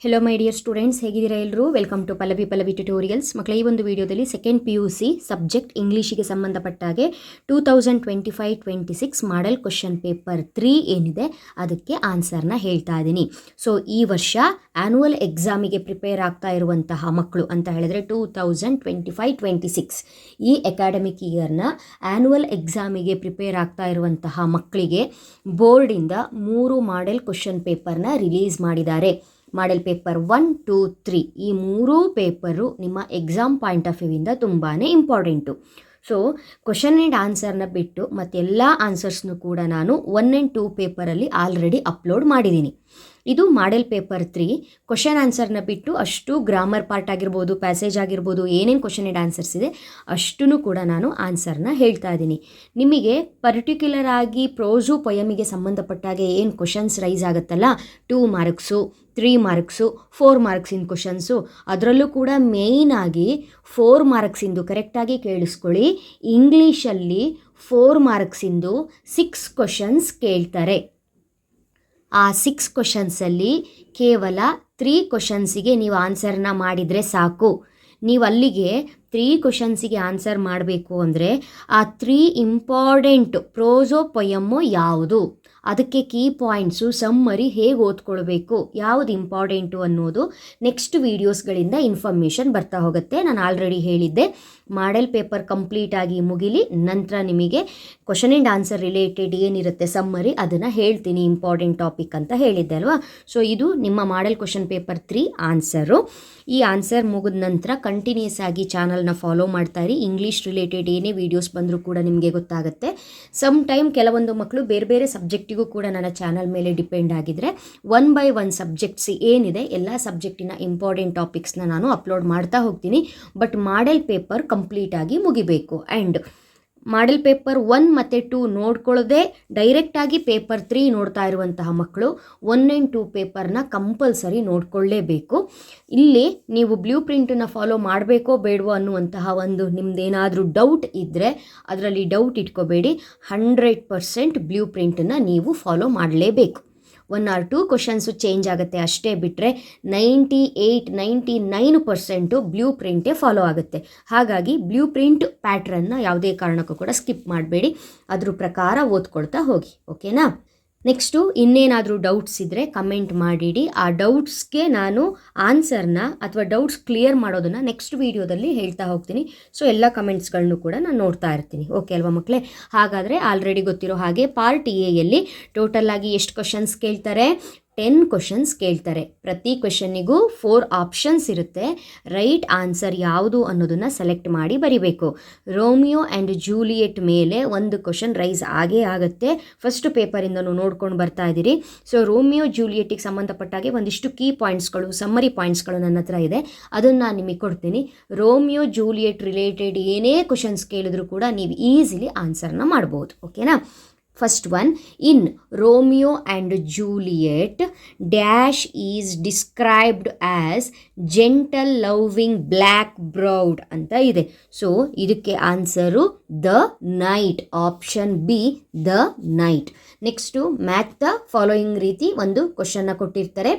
Hello my dear students, ಹೇಗಿದ್ದೀರಾ ಎಲ್ಲರೂ? Welcome to Pallavi tutorials. ಮಕ್ಕಳ ಈ ಒಂದು ವಿಡಿಯೋದಲ್ಲಿ ಸೆಕೆಂಡ್ PUC ಸಬ್ಜೆಕ್ಟ್ ಇಂಗ್ಲೀಷಿಗೆ ಸಂಬಂಧಪಟ್ಟಾಗೆ 2025-26 ಮಾಡೆಲ್ ಕ್ವಶನ್ ಪೇಪರ್ 3 ಏನಿದೆ ಅದಕ್ಕೆ ಆನ್ಸರ್ನ ಹೇಳ್ತಾ ಇದ್ದೀನಿ. ಸೊ ಈ ವರ್ಷ ಆ್ಯನ್ಯುವಲ್ ಎಕ್ಸಾಮಿಗೆ ಪ್ರಿಪೇರ್ ಆಗ್ತಾ ಇರುವಂತಹ ಮಕ್ಕಳು ಅಂತ ಹೇಳಿದ್ರೆ 2025-26 ಈ ಅಕಾಡೆಮಿಕ್ ಇಯರ್ನ ಆ್ಯನ್ಯುವಲ್ ಎಕ್ಸಾಮಿಗೆ ಪ್ರಿಪೇರ್ ಆಗ್ತಾ ಇರುವಂತಹ ಮಕ್ಕಳಿಗೆ ಬೋರ್ಡಿಂದ 3 ಮಾಡೆಲ್ ಕ್ವಶನ್ ಪೇಪರ್ನ ರಿಲೀಸ್ ಮಾಡಿದ್ದಾರೆ. ಮಾಡೆಲ್ ಪೇಪರ್ 1, 2, 3 ಈ 3 ಪೇಪರು ನಿಮ್ಮ ಎಕ್ಸಾಮ್ ಪಾಯಿಂಟ್ ಆಫ್ ವ್ಯೂವಿಂದ ತುಂಬಾ ಇಂಪಾರ್ಟೆಂಟು. ಸೊ ಕ್ವಶನ್ ಆ್ಯಂಡ್ ಆನ್ಸರ್ನ ಬಿಟ್ಟು ಮತ್ತೆಲ್ಲ ಆನ್ಸರ್ಸ್ನು ಕೂಡ ನಾನು 1 and 2 ಪೇಪರಲ್ಲಿ ಆಲ್ರೆಡಿ ಅಪ್ಲೋಡ್ ಮಾಡಿದ್ದೀನಿ. ಇದು ಮಾಡೆಲ್ ಪೇಪರ್ 3. ಕ್ವಶನ್ ಆನ್ಸರ್ನ ಬಿಟ್ಟು ಅಷ್ಟು ಗ್ರಾಮರ್ ಪಾರ್ಟ್ ಆಗಿರ್ಬೋದು, ಪ್ಯಾಸೇಜ್ ಆಗಿರ್ಬೋದು, ಏನೇನು ಕ್ವಶನ್ ಆ್ಯಂಡ್ ಆನ್ಸರ್ಸ್ ಇದೆ ಅಷ್ಟೂ ಕೂಡ ನಾನು ಆನ್ಸರ್ನ ಹೇಳ್ತಾ ಇದ್ದೀನಿ. ನಿಮಗೆ ಪರ್ಟಿಕ್ಯುಲರ್ ಆಗಿ ಪ್ರೋಸು ಪೊಯಮಿಗೆ ಸಂಬಂಧಪಟ್ಟಾಗೆ ಏನು ಕ್ವಶನ್ಸ್ ರೈಸ್ ಆಗುತ್ತಲ್ಲ, 2 ಮಾರ್ಕ್ಸು, 3 ಮಾರ್ಕ್ಸು, 4 ಮಾರ್ಕ್ಸಿನ ಕ್ವಶನ್ಸು, ಅದರಲ್ಲೂ ಕೂಡ ಮೇಯ್ನಾಗಿ 4 ಮಾರ್ಕ್ಸಿಂದು ಕರೆಕ್ಟಾಗಿ ಕೇಳಿಸ್ಕೊಳ್ಳಿ. ಇಂಗ್ಲೀಷಲ್ಲಿ 4 ಮಾರ್ಕ್ಸಿಂದು 6 ಕ್ವಶನ್ಸ್ ಕೇಳ್ತಾರೆ. ಆ 6 ಕ್ವಶನ್ಸಲ್ಲಿ ಕೇವಲ 3 ಕ್ವಶನ್ಸಿಗೆ ನೀವು ಆನ್ಸರ್ನ ಮಾಡಿದರೆ ಸಾಕು. ನೀವು ಅಲ್ಲಿಗೆ 3 ಕ್ವಶನ್ಸಿಗೆ ಆನ್ಸರ್ ಮಾಡಬೇಕು ಅಂದರೆ ಆ 3 ಇಂಪಾರ್ಟೆಂಟ್ ಪ್ರೋಸೋ ಪೊಯಮ್ಮು ಯಾವುದು, ಅದಕ್ಕೆ ಕೀ ಪಾಯಿಂಟ್ಸು, ಸಮ್ಮರಿ ಹೇಗೆ ಓದ್ಕೊಳ್ಬೇಕು, ಯಾವುದು ಇಂಪಾರ್ಟೆಂಟು ಅನ್ನೋದು ನೆಕ್ಸ್ಟ್ ವೀಡಿಯೋಸ್ಗಳಿಂದ ಇನ್ಫಾರ್ಮೇಷನ್ ಬರ್ತಾ ಹೋಗುತ್ತೆ. ನಾನು ಆಲ್ರೆಡಿ ಹೇಳಿದ್ದೆ, ಮಾಡೆಲ್ ಪೇಪರ್ ಕಂಪ್ಲೀಟಾಗಿ ಮುಗಿಲಿ, ನಂತರ ನಿಮಗೆ ಕ್ವಶನ್ ಆ್ಯಂಡ್ ಆನ್ಸರ್ ರಿಲೇಟೆಡ್ ಏನಿರುತ್ತೆ ಸಮ್ಮರಿ ಅದನ್ನು ಹೇಳ್ತೀನಿ, ಇಂಪಾರ್ಟೆಂಟ್ ಟಾಪಿಕ್ ಅಂತ ಹೇಳಿದ್ದೆ ಅಲ್ವಾ. ಸೊ ಇದು ನಿಮ್ಮ ಮಾಡೆಲ್ ಕ್ವಶನ್ ಪೇಪರ್ 3 ಆನ್ಸರು. ಈ ಆನ್ಸರ್ ಮುಗಿದ ನಂತರ ಕಂಟಿನ್ಯೂಸ್ ಆಗಿ ಚಾನಲ್ನ ಫಾಲೋ ಮಾಡ್ತಾ ಇರಿ. ಇಂಗ್ಲೀಷ್ ರಿಲೇಟೆಡ್ ಏನೇ ವೀಡಿಯೋಸ್ ಬಂದರೂ ಕೂಡ ನಿಮಗೆ ಗೊತ್ತಾಗುತ್ತೆ. ಸಮ್ ಟೈಮ್ ಕೆಲವೊಂದು ಮಕ್ಕಳು ಬೇರೆ ಬೇರೆ ಸಬ್ಜೆಕ್ಟಿಗೂ ಕೂಡ ನನ್ನ ಚಾನಲ್ ಮೇಲೆ ಡಿಪೆಂಡ್ ಆಗಿದ್ದರೆ 1 by 1 ಸಬ್ಜೆಕ್ಟ್ಸ್ ಏನಿದೆ ಎಲ್ಲ ಸಬ್ಜೆಕ್ಟಿನ ಇಂಪಾರ್ಟೆಂಟ್ ಟಾಪಿಕ್ಸ್ನ ನಾನು ಅಪ್ಲೋಡ್ ಮಾಡ್ತಾ ಹೋಗ್ತೀನಿ. ಬಟ್ ಮಾಡೆಲ್ ಪೇಪರ್ ಕಂಪ್ಲೀಟಾಗಿ ಮುಗಿಬೇಕು. ಆ್ಯಂಡ್ ಮಾಡೆಲ್ ಪೇಪರ್ 1 ಮತ್ತು 2 ನೋಡ್ಕೊಳ್ಳದೆ ಡೈರೆಕ್ಟಾಗಿ ಪೇಪರ್ 3 ನೋಡ್ತಾ ಇರುವಂತಹ ಮಕ್ಕಳು 1 and 2 ಪೇಪರ್ನ ಕಂಪಲ್ಸರಿ ನೋಡ್ಕೊಳ್ಳೇಬೇಕು. ಇಲ್ಲಿ ನೀವು ಬ್ಲೂ ಪ್ರಿಂಟನ್ನು ಫಾಲೋ ಮಾಡಬೇಕೋ ಬೇಡವೋ ಅನ್ನುವಂತಹ ಒಂದು ನಿಮ್ಮದೇನಾದರೂ ಡೌಟ್ ಇದ್ದರೆ ಅದರಲ್ಲಿ ಡೌಟ್ ಇಟ್ಕೋಬೇಡಿ. 100% ಬ್ಲೂ ಪ್ರಿಂಟನ್ನು ನೀವು ಫಾಲೋ ಮಾಡಲೇಬೇಕು. 1 or 2 ಕ್ವಶನ್ಸು ಚೇಂಜ್ ಆಗುತ್ತೆ ಅಷ್ಟೇ, ಬಿಟ್ಟರೆ 98-99% ಬ್ಲೂ ಪ್ರಿಂಟೇ ಫಾಲೋ ಆಗುತ್ತೆ. ಹಾಗಾಗಿ ಬ್ಲೂ ಪ್ರಿಂಟ್ ಪ್ಯಾಟ್ರನ್ನ ಯಾವುದೇ ಕಾರಣಕ್ಕೂ ಕೂಡ ಸ್ಕಿಪ್ ಮಾಡಬೇಡಿ, ಅದ್ರ ಪ್ರಕಾರ ಓದ್ಕೊಳ್ತಾ ಹೋಗಿ. ಓಕೆನಾ? ನೆಕ್ಸ್ಟು ಇನ್ನೇನಾದರೂ ಡೌಟ್ಸ್ ಇದ್ದರೆ ಕಮೆಂಟ್ ಮಾಡಿಡಿ. ಆ ಡೌಟ್ಸ್ಗೆ ನಾನು ಆನ್ಸರ್ನ ಅಥವಾ ಡೌಟ್ಸ್ ಕ್ಲಿಯರ್ ಮಾಡೋದನ್ನು ನೆಕ್ಸ್ಟ್ ವೀಡಿಯೋದಲ್ಲಿ ಹೇಳ್ತಾ ಹೋಗ್ತೀನಿ. ಸೊ ಎಲ್ಲ ಕಮೆಂಟ್ಸ್ಗಳನ್ನು ಕೂಡ ನಾನು ನೋಡ್ತಾ ಇರ್ತೀನಿ. ಓಕೆ ಅಲ್ವಾ ಮಕ್ಕಳೇ? ಹಾಗಾದರೆ ಆಲ್ರೆಡಿ ಗೊತ್ತಿರೋ ಹಾಗೆ ಪಾರ್ಟ್ ಎಯಲ್ಲಿ ಟೋಟಲ್ ಆಗಿ ಎಷ್ಟು ಕ್ವಶನ್ಸ್ ಕೇಳ್ತಾರೆ? 10 ಕ್ವಶನ್ಸ್ ಕೇಳ್ತಾರೆ. ಪ್ರತಿ ಕ್ವಶನ್ನಿಗೂ 4 ಆಪ್ಷನ್ಸ್ ಇರುತ್ತೆ. ರೈಟ್ ಆನ್ಸರ್ ಯಾವುದು ಅನ್ನೋದನ್ನು ಸೆಲೆಕ್ಟ್ ಮಾಡಿ ಬರಿಬೇಕು. ರೋಮಿಯೋ ಆ್ಯಂಡ್ ಜೂಲಿಯೆಟ್ ಮೇಲೆ ಒಂದು ಕ್ವಶನ್ ರೈಸ್ ಆಗೇ ಆಗುತ್ತೆ. ಫಸ್ಟ್ ಪೇಪರಿಂದನೂ ನೋಡ್ಕೊಂಡು ಬರ್ತಾ ಇದ್ದೀರಿ. ಸೊ ರೋಮಿಯೋ ಜೂಲಿಯೆಟಿಗೆ ಸಂಬಂಧಪಟ್ಟಾಗೆ ಒಂದಿಷ್ಟು ಕೀ ಪಾಯಿಂಟ್ಸ್ಗಳು, ಸಮ್ಮರಿ ಪಾಯಿಂಟ್ಸ್ಗಳು ನನ್ನ ಹತ್ರ ಇದೆ, ಅದನ್ನು ನಾನು ನಿಮಗೆ ಕೊಡ್ತೀನಿ. ರೋಮಿಯೋ ಜೂಲಿಯೆಟ್ ರಿಲೇಟೆಡ್ ಏನೇ ಕ್ವಶನ್ಸ್ ಕೇಳಿದ್ರು ಕೂಡ ನೀವು ಈಸಿಲಿ ಆನ್ಸರ್ನ ಮಾಡ್ಬೋದು. ಓಕೆನಾ? First one, in Romeo and Juliet, dash is described as gentle loving black bride ಅಂತ ಇದೆ. ಸೊ ಇದಕ್ಕೆ answer the night, option B the night. Next match the following ರೀತಿ ಒಂದು ಕ್ವಶನ್ನ ಕೊಟ್ಟಿರ್ತಾರೆ.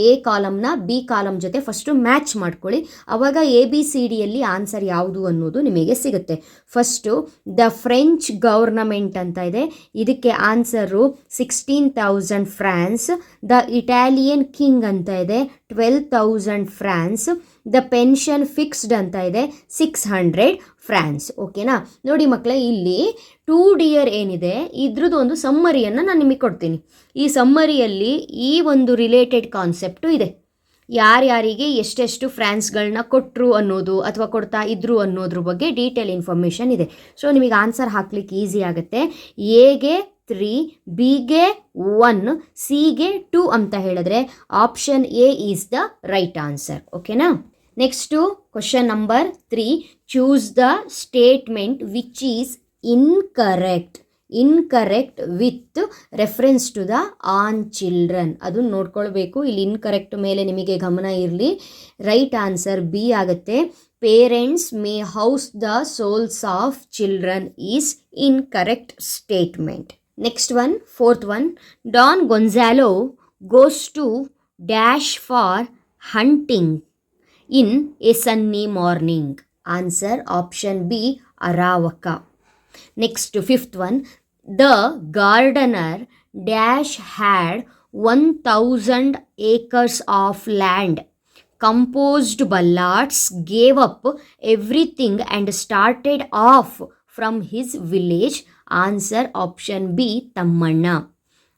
ಎ ಕಾಲಮ್ನ ಬಿ ಕಾಲಮ್ ಜೊತೆ ಫಸ್ಟು ಮ್ಯಾಚ್ ಮಾಡ್ಕೊಳ್ಳಿ, ಆವಾಗ ABCDಯಲ್ಲಿ ಆನ್ಸರ್ ಯಾವುದು ಅನ್ನೋದು ನಿಮಗೆ ಸಿಗುತ್ತೆ. ಫಸ್ಟು ದ ಫ್ರೆಂಚ್ ಗವರ್ನಮೆಂಟ್ ಅಂತ ಇದೆ, ಇದಕ್ಕೆ answer 16,000 France. The Italian king ಅಂತ ಇದೆ, 12,000 ಫ್ರಾನ್ಸ್. ದ ಪೆನ್ಷನ್ ಫಿಕ್ಸ್ಡ್ ಅಂತ ಇದೆ, 600 ಫ್ರಾನ್ಸ್. ಓಕೆನಾ? ನೋಡಿ ಮಕ್ಕಳೇ, ಇಲ್ಲಿ 2 ಡಿಯರ್ ಏನಿದೆ ಇದ್ರದ್ದು ಒಂದು ಸಮ್ಮರಿಯನ್ನು ನಾನು ನಿಮಗೆ ಕೊಡ್ತೀನಿ. ಈ ಸಮ್ಮರಿಯಲ್ಲಿ ಈ ಒಂದು ರಿಲೇಟೆಡ್ ಕಾನ್ಸೆಪ್ಟು ಇದೆ. ಯಾರ್ಯಾರಿಗೆ ಎಷ್ಟೆಷ್ಟು ಫ್ರಾನ್ಸ್ಗಳನ್ನ ಕೊಟ್ಟರು ಅನ್ನೋದು ಅಥವಾ ಕೊಡ್ತಾ ಇದ್ರು ಅನ್ನೋದ್ರ ಬಗ್ಗೆ ಡೀಟೇಲ್ ಇನ್ಫಾರ್ಮೇಷನ್ ಇದೆ. ಸೊ ನಿಮಗೆ ಆನ್ಸರ್ ಹಾಕ್ಲಿಕ್ಕೆ ಈಸಿ ಆಗುತ್ತೆ. ಎಗೆ 3, ಬಿಗೆ 1, ಸಿಗೆ 2 ಅಂತ ಹೇಳಿದ್ರೆ option A is the right answer. ಓಕೆನಾ? Next question number 3, choose the statement which is incorrect with reference to the on children. ಅದನ್ನು ನೋಡ್ಕೊಳ್ಬೇಕು. ಇಲ್ಲಿ ಇನ್ಕರೆಕ್ಟ್ ಮೇಲೆ ನಿಮಗೆ ಗಮನ ಇರಲಿ. ರೈಟ್ ಆನ್ಸರ್ ಬಿ ಆಗುತ್ತೆ. Parents may house the souls of children is incorrect statement. Next one, fourth one, Don Gonzalo goes to dash for hunting in a sunny morning. Answer option B, Aravaka. Next, fifth one. The gardener dash had 1000 acres of land, composed ballads, gave up everything and started off from his village. Answer option B, Tammanna.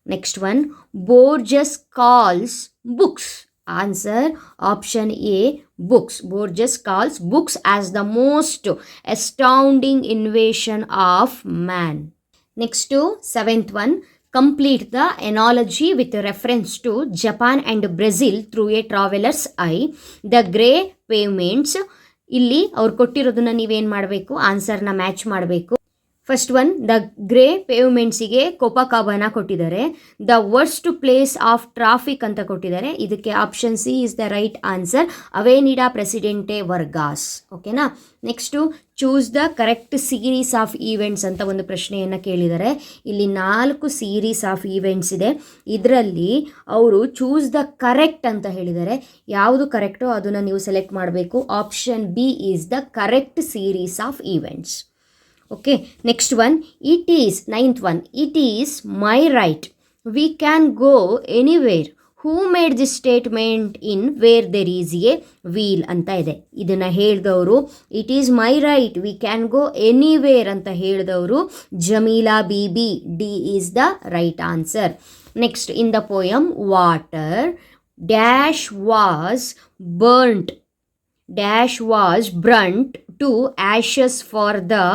Next one. Borges calls books. Answer option A, books. Borges calls books as the most astounding invention of man. Next to seventh one. Complete the analogy with reference to Japan and Brazil through a traveler's eye. The grey pavements. ಇಲ್ಲಿ ಅವ್ರು ಕೊಟ್ಟಿರೋದನ್ನ ನೀವೇನು ಮಾಡಬೇಕು, ಆನ್ಸರ್ನ match ಮಾಡಬೇಕು. First one, the grey ಪೇವ್ಮೆಂಟ್ಸಿಗೆ Copacabana ಕೊಟ್ಟಿದ್ದಾರೆ. The worst place of traffic ಅಂತ ಕೊಟ್ಟಿದ್ದಾರೆ. ಇದಕ್ಕೆ option C is the right answer. Avenida Presidente Vargas. ಓಕೆನಾ. Next choose the correct series of events ಅಂತ ಒಂದು ಪ್ರಶ್ನೆಯನ್ನು ಕೇಳಿದ್ದಾರೆ. ಇಲ್ಲಿ 4 ಸೀರೀಸ್ ಆಫ್ ಈವೆಂಟ್ಸ್ ಇದೆ. ಇದರಲ್ಲಿ ಅವರು ಚೂಸ್ ದ ಕರೆಕ್ಟ್ ಅಂತ ಹೇಳಿದ್ದಾರೆ. ಯಾವುದು ಕರೆಕ್ಟೋ ಅದನ್ನು ನೀವು ಸೆಲೆಕ್ಟ್ ಮಾಡಬೇಕು. Option B is the correct series of events. Okay, next one. It is, ninth one. It is my right. We can go anywhere. Who made this statement in where there is a wheel ಅಂತ ಇದೆ. ಇದನ್ನು ಹೇಳಿದವರು it is my right we can go anywhere ಅಂತ ಹೇಳಿದವರು Jamila Bibi. D is the right answer. Next, in the poem water dash was burnt to ashes for the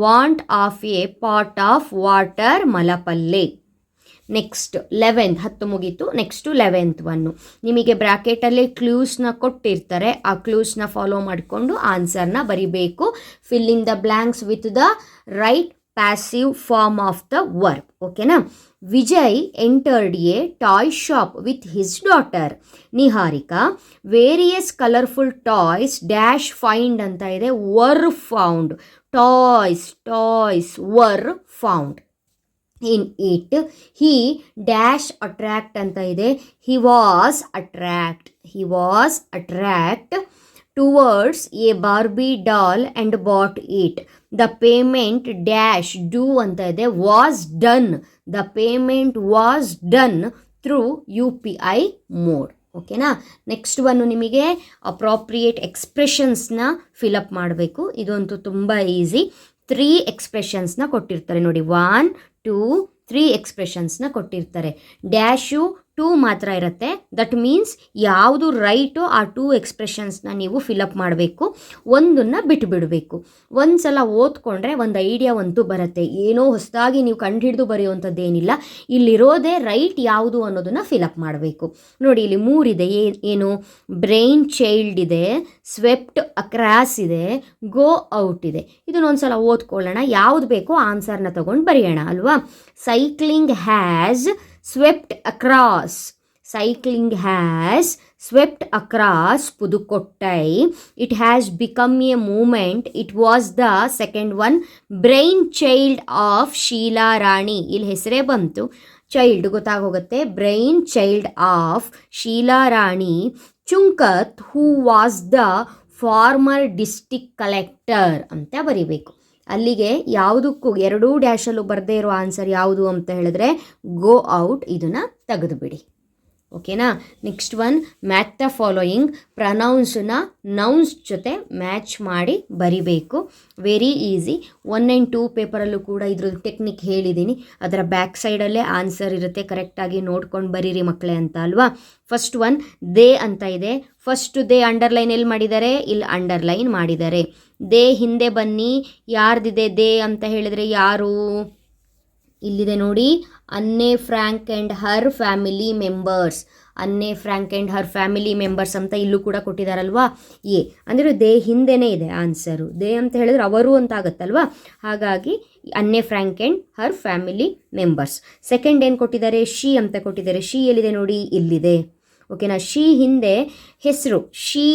want of a pot of water Malapalle. Next 11th, 10 ಮುಗೀತು. Next 11th one. ನಿಮಗೆ ಬ್ರ್ಯಾಕೆಟಲ್ಲಿ ಕ್ಲೂಸ್ನ ಕೊಟ್ಟಿರ್ತಾರೆ. ಆ ಕ್ಲೂಸ್ನ follow ಮಾಡಿಕೊಂಡು ಆನ್ಸರ್ನ ಬರಿಬೇಕು. Fill in the blanks with the right passive form of the verb. ಓಕೆನಾ. Vijay entered A toy shop with his daughter. Niharika various colourful toys dash find ಅಂತ ಇದೆ. Var found. Toys var found. In it he dash attract ಅಂತ ಇದೆ. He was attract towards a Barbie doll and bought it. The payment dash do ಅಂತ ಇದೆ. was done. The payment was done through UPI mode. ಓಕೆನಾ. Next one ನಿಮಗೆ appropriate ಎಕ್ಸ್ಪ್ರೆಷನ್ಸ್ನ fill up ಮಾಡಬೇಕು. ಇದಂತೂ ತುಂಬ easy. 3 ಎಕ್ಸ್ಪ್ರೆಷನ್ಸ್ನ ಕೊಟ್ಟಿರ್ತಾರೆ ನೋಡಿ. 1, 2, 3 ಎಕ್ಸ್ಪ್ರೆಷನ್ಸ್ನ ಕೊಟ್ಟಿರ್ತಾರೆ. ಡ್ಯಾಶು 2 ಮಾತ್ರ ಇರುತ್ತೆ. ದಟ್ ಮೀನ್ಸ್ ಯಾವುದು ರೈಟೋ ಆ 2 ಎಕ್ಸ್ಪ್ರೆಷನ್ಸ್ನ ನೀವು ಫಿಲಪ್ ಮಾಡಬೇಕು. ಒಂದನ್ನು ಬಿಟ್ಟುಬಿಡಬೇಕು. ಒಂದು ಸಲ ಓದ್ಕೊಂಡ್ರೆ ಒಂದು ಐಡಿಯಾ ಅಂತೂ ಬರುತ್ತೆ. ಏನೋ ಹೊಸದಾಗಿ ನೀವು ಕಂಡುಹಿಡಿದು ಬರೆಯುವಂಥದ್ದೇನಿಲ್ಲ. ಇಲ್ಲಿರೋದೇ ರೈಟ್ ಯಾವುದು ಅನ್ನೋದನ್ನು ಫಿಲಪ್ ಮಾಡಬೇಕು. ನೋಡಿ, ಇಲ್ಲಿ 3 ಇದೆ. ಏನು? ಬ್ರೈನ್ ಚೈಲ್ಡ್ ಇದೆ, ಸ್ವೆಪ್ಟ್ ಅಕ್ರಾಸ್ ಇದೆ, ಗೋ ಔಟ್ ಇದೆ. ಇದನ್ನೊಂದು ಸಲ ಓದ್ಕೊಳ್ಳೋಣ. ಯಾವುದು ಬೇಕೋ ಆನ್ಸರ್ನ ತಗೊಂಡು ಬರೆಯೋಣ ಅಲ್ವಾ. Cycling has swept across Pudukottai. It has become a movement. It was the second one. Brain child of Sheila Rani. ಇಲ್ಲಿ ಹೆಸರೇ ಬಂತು. ಚೈಲ್ಡ್ ಗೊತ್ತಾಗೋಗುತ್ತೆ. Brain child of Sheela Rani. Chunkath who was the former district collector ಅಂತ ಬರಿಬೇಕು. ಅಲ್ಲಿಗೆ ಯಾವುದಕ್ಕೂ 2 ಡ್ಯಾಶಲ್ಲೂ ಬರದೇ ಇರೋ ಆನ್ಸರ್ ಯಾವುದು ಅಂತ ಹೇಳಿದ್ರೆ ಗೋ ಔಟ್. ಇದನ್ನು ತೆಗೆದುಬಿಡಿ. ಓಕೆನಾ. Next one, match the following. ಪ್ರನೌನ್ಸನ್ನ ನೌನ್ಸ್ ಜೊತೆ ಮ್ಯಾಚ್ ಮಾಡಿ ಬರಿಬೇಕು. Very easy. 1 and 2 ಪೇಪರಲ್ಲೂ ಕೂಡ ಇದ್ರದ್ದು ಟೆಕ್ನಿಕ್ ಹೇಳಿದ್ದೀನಿ. ಅದರ ಬ್ಯಾಕ್ ಸೈಡಲ್ಲೇ ಆನ್ಸರ್ ಇರುತ್ತೆ. ಕರೆಕ್ಟಾಗಿ ನೋಡ್ಕೊಂಡು ಬರೀರಿ ಮಕ್ಕಳೇ ಅಂತ ಅಲ್ವಾ. ಫಸ್ಟ್ ಒನ್ ದೇ ಅಂತ ಇದೆ. ಫಸ್ಟ್ ದೇ ಅಂಡರ್ಲೈನ್ ಎಲ್ಲಿ ಮಾಡಿದ್ದಾರೆ? ಇಲ್ಲಿ ಅಂಡರ್ಲೈನ್ ಮಾಡಿದ್ದಾರೆ. ದೇ ಹಿಂದೆ ಬನ್ನಿ. ಯಾರ್ದಿದೆ ದೇ ಅಂತ ಹೇಳಿದರೆ ಯಾರು? ಇಲ್ಲಿದೆ ನೋಡಿ. Anne Frank and her family members. Anne Frank and her family members ಅಂತ ಇಲ್ಲೂ ಕೂಡ ಕೊಟ್ಟಿದ್ದಾರಲ್ವಾ. ಎ ಅಂದರೆ ದೇ ಹಿಂದೆನೇ ಇದೆ ಆನ್ಸರು. ದೇ ಅಂತ ಹೇಳಿದ್ರೆ ಅವರು ಅಂತ ಆಗುತ್ತಲ್ವಾ. ಹಾಗಾಗಿ Anne Frank and her family members. Second ಏನು ಕೊಟ್ಟಿದ್ದಾರೆ? ಶಿ ಅಂತ ಕೊಟ್ಟಿದ್ದಾರೆ. ಶಿ ಎಲ್ಲಿದೆ ನೋಡಿ? ಇಲ್ಲಿದೆ. ಓಕೆನಾ. ಶಿ ಹಿಂದೆ ಹೆಸರು ಶಿ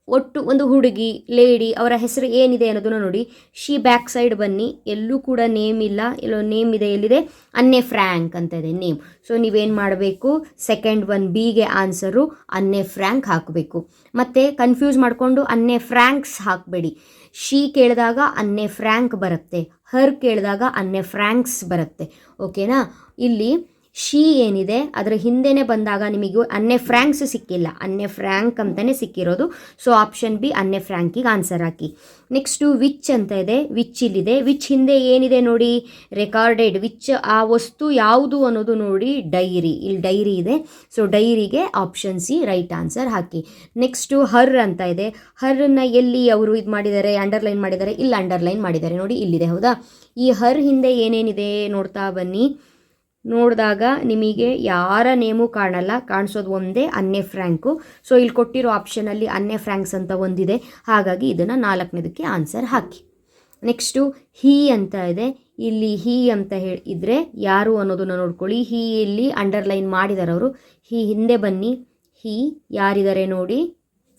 ಒಟ್ಟು ಒಂದು ಹುಡುಗಿ ಲೇಡಿ ಅವರ ಹೆಸರು ಏನಿದೆ ಅನ್ನೋದನ್ನು ನೋಡಿ. ಶಿ ಬ್ಯಾಕ್ ಸೈಡ್ ಬನ್ನಿ, ಎಲ್ಲೂ ಕೂಡ ನೇಮ್ ಇಲ್ಲ, ಎಲ್ಲೋ ನೇಮ್ ಇದೆ, ಎಲ್ಲಿದೆ ಅನ್ನೆ ಫ್ರ್ಯಾಂಕ್ ಅಂತ ಇದೆ ನೇಮ್. ಸೊ ನೀವೇನು ಮಾಡಬೇಕು, ಸೆಕೆಂಡ್ ಒನ್ ಬಿಗೆ ಆನ್ಸರು ಅನ್ನೆ ಫ್ರ್ಯಾಂಕ್ ಹಾಕಬೇಕು. ಮತ್ತು ಕನ್ಫ್ಯೂಸ್ ಮಾಡಿಕೊಂಡು ಅನ್ನೆ ಫ್ರ್ಯಾಂಕ್ಸ್ ಹಾಕಬೇಡಿ. ಶಿ ಕೇಳಿದಾಗ ಅನ್ನೆ ಫ್ರ್ಯಾಂಕ್ ಬರುತ್ತೆ, ಹರ್ ಕೇಳಿದಾಗ ಅನ್ನೆ ಫ್ರ್ಯಾಂಕ್ಸ್ ಬರುತ್ತೆ. ಓಕೆನಾ. ಇಲ್ಲಿ ಶಿ ಏನಿದೆ ಅದರ ಹಿಂದೆನೇ ಬಂದಾಗ ನಿಮಗೆ ಅನ್ನೆ ಫ್ರ್ಯಾಂಕ್ಸ್ ಸಿಕ್ಕಿಲ್ಲ, ಅನ್ನೆ ಫ್ರ್ಯಾಂಕ್ ಅಂತಲೇ ಸಿಕ್ಕಿರೋದು. ಸೊ ಆಪ್ಷನ್ ಬಿ ಅನ್ನೆ ಫ್ರ್ಯಾಂಕಿಗೆ ಆನ್ಸರ್ ಹಾಕಿ. ನೆಕ್ಸ್ಟು ವಿಚ್ ಅಂತ ಇದೆ, ವಿಚ್ ಇಲ್ಲಿದೆ. ವಿಚ್ ಹಿಂದೆ ಏನಿದೆ ನೋಡಿ, ರೆಕಾರ್ಡೆಡ್. ವಿಚ್ ಆ ವಸ್ತು ಯಾವುದು ಅನ್ನೋದು ನೋಡಿ, ಡೈರಿ. ಇಲ್ಲಿ ಡೈರಿ ಇದೆ. ಸೊ ಡೈರಿಗೆ ಆಪ್ಷನ್ ಸಿ ರೈಟ್ ಆನ್ಸರ್ ಹಾಕಿ. ನೆಕ್ಸ್ಟು ಹರ್ ಅಂತ ಇದೆ. ಹರ್ನ ಎಲ್ಲಿ ಅವರು ಇದು ಮಾಡಿದ್ದಾರೆ, ಅಂಡರ್ಲೈನ್ ಮಾಡಿದ್ದಾರೆ, ಇಲ್ಲಿ ಅಂಡರ್ಲೈನ್ ಮಾಡಿದ್ದಾರೆ ನೋಡಿ, ಇಲ್ಲಿದೆ. ಹೌದಾ. ಈ ಹರ್ ಹಿಂದೆ ಏನೇನಿದೆ ನೋಡ್ತಾ ಬನ್ನಿ. ನೋಡಿದಾಗ ನಿಮಗೆ ಯಾರ ನೇಮು ಕಾಣಲ್ಲ, ಕಾಣಿಸೋದು ಒಂದೇ ಅನ್ನೆ ಫ್ರ್ಯಾಂಕು. ಸೊ ಇಲ್ಲಿ ಕೊಟ್ಟಿರೋ ಆಪ್ಷನಲ್ಲಿ ಅನ್ನೆ ಫ್ರ್ಯಾಂಕ್ಸ್ ಅಂತ ಒಂದಿದೆ, ಹಾಗಾಗಿ ಇದನ್ನು 4ನೇದಕ್ಕೆ ಆನ್ಸರ್ ಹಾಕಿ. ನೆಕ್ಸ್ಟು ಹೀ ಅಂತ ಇದೆ. ಇಲ್ಲಿ ಹೀ ಅಂತ ಇದ್ದರೆ ಯಾರು ಅನ್ನೋದನ್ನು ನೋಡ್ಕೊಳ್ಳಿ. ಹೀ ಇಲ್ಲಿ ಅಂಡರ್ಲೈನ್ ಮಾಡಿದ್ದಾರೆ ಅವರು. ಹೀ ಹಿಂದೆ ಬನ್ನಿ. ಹೀ ಯಾರಿದ್ದಾರೆ ನೋಡಿ,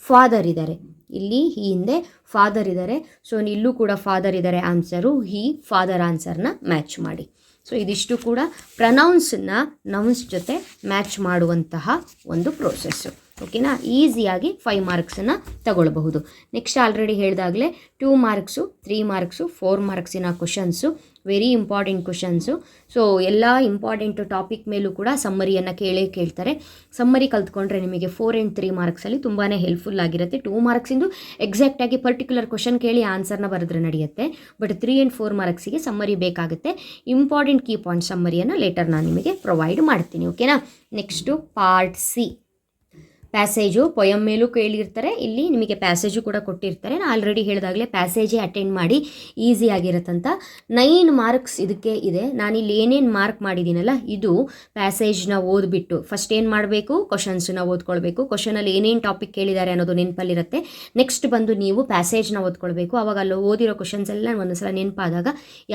ಫಾದರ್ ಇದ್ದಾರೆ. ಇಲ್ಲಿ ಹೀ ಹಿಂದೆ ಫಾದರ್ ಇದ್ದಾರೆ. ಸೊ ಇಲ್ಲೂ ಕೂಡ ಫಾದರ್ ಇದ್ದಾರೆ. ಆನ್ಸರು ಹೀ, ಫಾದರ್ ಆನ್ಸರ್ನ ಮ್ಯಾಚ್ ಮಾಡಿ. ಸೊ ಇದಿಷ್ಟು ಕೂಡ ಪ್ರನೌನ್ಸನ್ನ ನೌನ್ಸ್ ಜೊತೆ ಮ್ಯಾಚ್ ಮಾಡುವಂತಹ ಒಂದು ಪ್ರೋಸೆಸ್ಸು. ಓಕೆನಾ. ಈಸಿಯಾಗಿ 5 ಮಾರ್ಕ್ಸನ್ನು ತಗೊಳ್ಬಹುದು. ನೆಕ್ಸ್ಟ್ ಆಲ್ರೆಡಿ ಹೇಳಿದಾಗಲೇ 2 ಮಾರ್ಕ್ಸು, 3 ಮಾರ್ಕ್ಸು, 4 ಮಾರ್ಕ್ಸಿನ questions, very important questions. So ಎಲ್ಲ ಇಂಪಾರ್ಟೆಂಟ್ ಟಾಪಿಕ್ ಮೇಲೂ ಕೂಡ ಸಮ್ಮರಿಯನ್ನು ಕೇಳ್ತಾರೆ. ಸಮ್ಮರಿ ಕಲ್ತ್ಕೊಂಡ್ರೆ ನಿಮಗೆ 4 and 3 ಮಾರ್ಕ್ಸಲ್ಲಿ ತುಂಬಾ ಹೆಲ್ಪ್ಫುಲ್ ಆಗಿರುತ್ತೆ. 2 ಮಾರ್ಕ್ಸಿಂದು ಎಕ್ಸಾಕ್ಟಾಗಿ ಪರ್ಟಿಕ್ಯುಲರ್ ಕ್ವಶನ್ ಕೇಳಿ ಆನ್ಸರ್ನ ಬರೆದ್ರೆ ನಡೆಯುತ್ತೆ. ಬಟ್ 3 and 4 ಮಾರ್ಕ್ಸಿಗೆ ಸಮ್ಮರಿ ಬೇಕಾಗುತ್ತೆ. ಇಂಪಾರ್ಟೆಂಟ್ ಕೀ ಪಾಯಿಂಟ್ ಸಮ್ಮರಿಯನ್ನು ಲೇಟರ್ ನಾನು ನಿಮಗೆ ಪ್ರೊವೈಡ್ ಮಾಡ್ತೀನಿ. ಓಕೆನಾ. Next part C. Passage poem ಮೇಲೂ ಕೇಳಿರ್ತಾರೆ, ಇಲ್ಲಿ ನಿಮಗೆ ಪ್ಯಾಸೇಜು ಕೂಡ ಕೊಟ್ಟಿರ್ತಾರೆ. ನಾನು ಆಲ್ರೆಡಿ ಹೇಳಿದಾಗಲೇ ಪ್ಯಾಸೇಜೇ ಅಟೆಂಡ್ ಮಾಡಿ, ಈಸಿ ಆಗಿರುತ್ತಂತ. 9 ಮಾರ್ಕ್ಸ್ ಇದಕ್ಕೆ ಇದೆ. ನಾನಿಲ್ಲಿ ಏನೇನು ಮಾರ್ಕ್ ಮಾಡಿದ್ದೀನಲ್ಲ, ಇದು ಪ್ಯಾಸೇಜ್ನ ಓದ್ಬಿಟ್ಟು ಫಸ್ಟ್ ಏನು ಮಾಡಬೇಕು, ಕ್ವಶನ್ಸನ್ನ ಓದ್ಕೊಳ್ಬೇಕು. ಕ್ವಶನಲ್ಲಿ ಏನೇನು ಟಾಪಿಕ್ ಕೇಳಿದ್ದಾರೆ ಅನ್ನೋದು ನೆನಪಲ್ಲಿರುತ್ತೆ. ನೆಕ್ಸ್ಟ್ ಬಂದು ನೀವು ಪ್ಯಾಸೇಜ್ನ ಓದ್ಕೊಳ್ಬೇಕು. ಆವಾಗ ಅಲ್ಲಿ ಓದಿರೋ ಕ್ವಶನ್ಸ್ ಎಲ್ಲ ಒಂದೊಂದ್ಸಲ ನೆನಪಾದಾಗ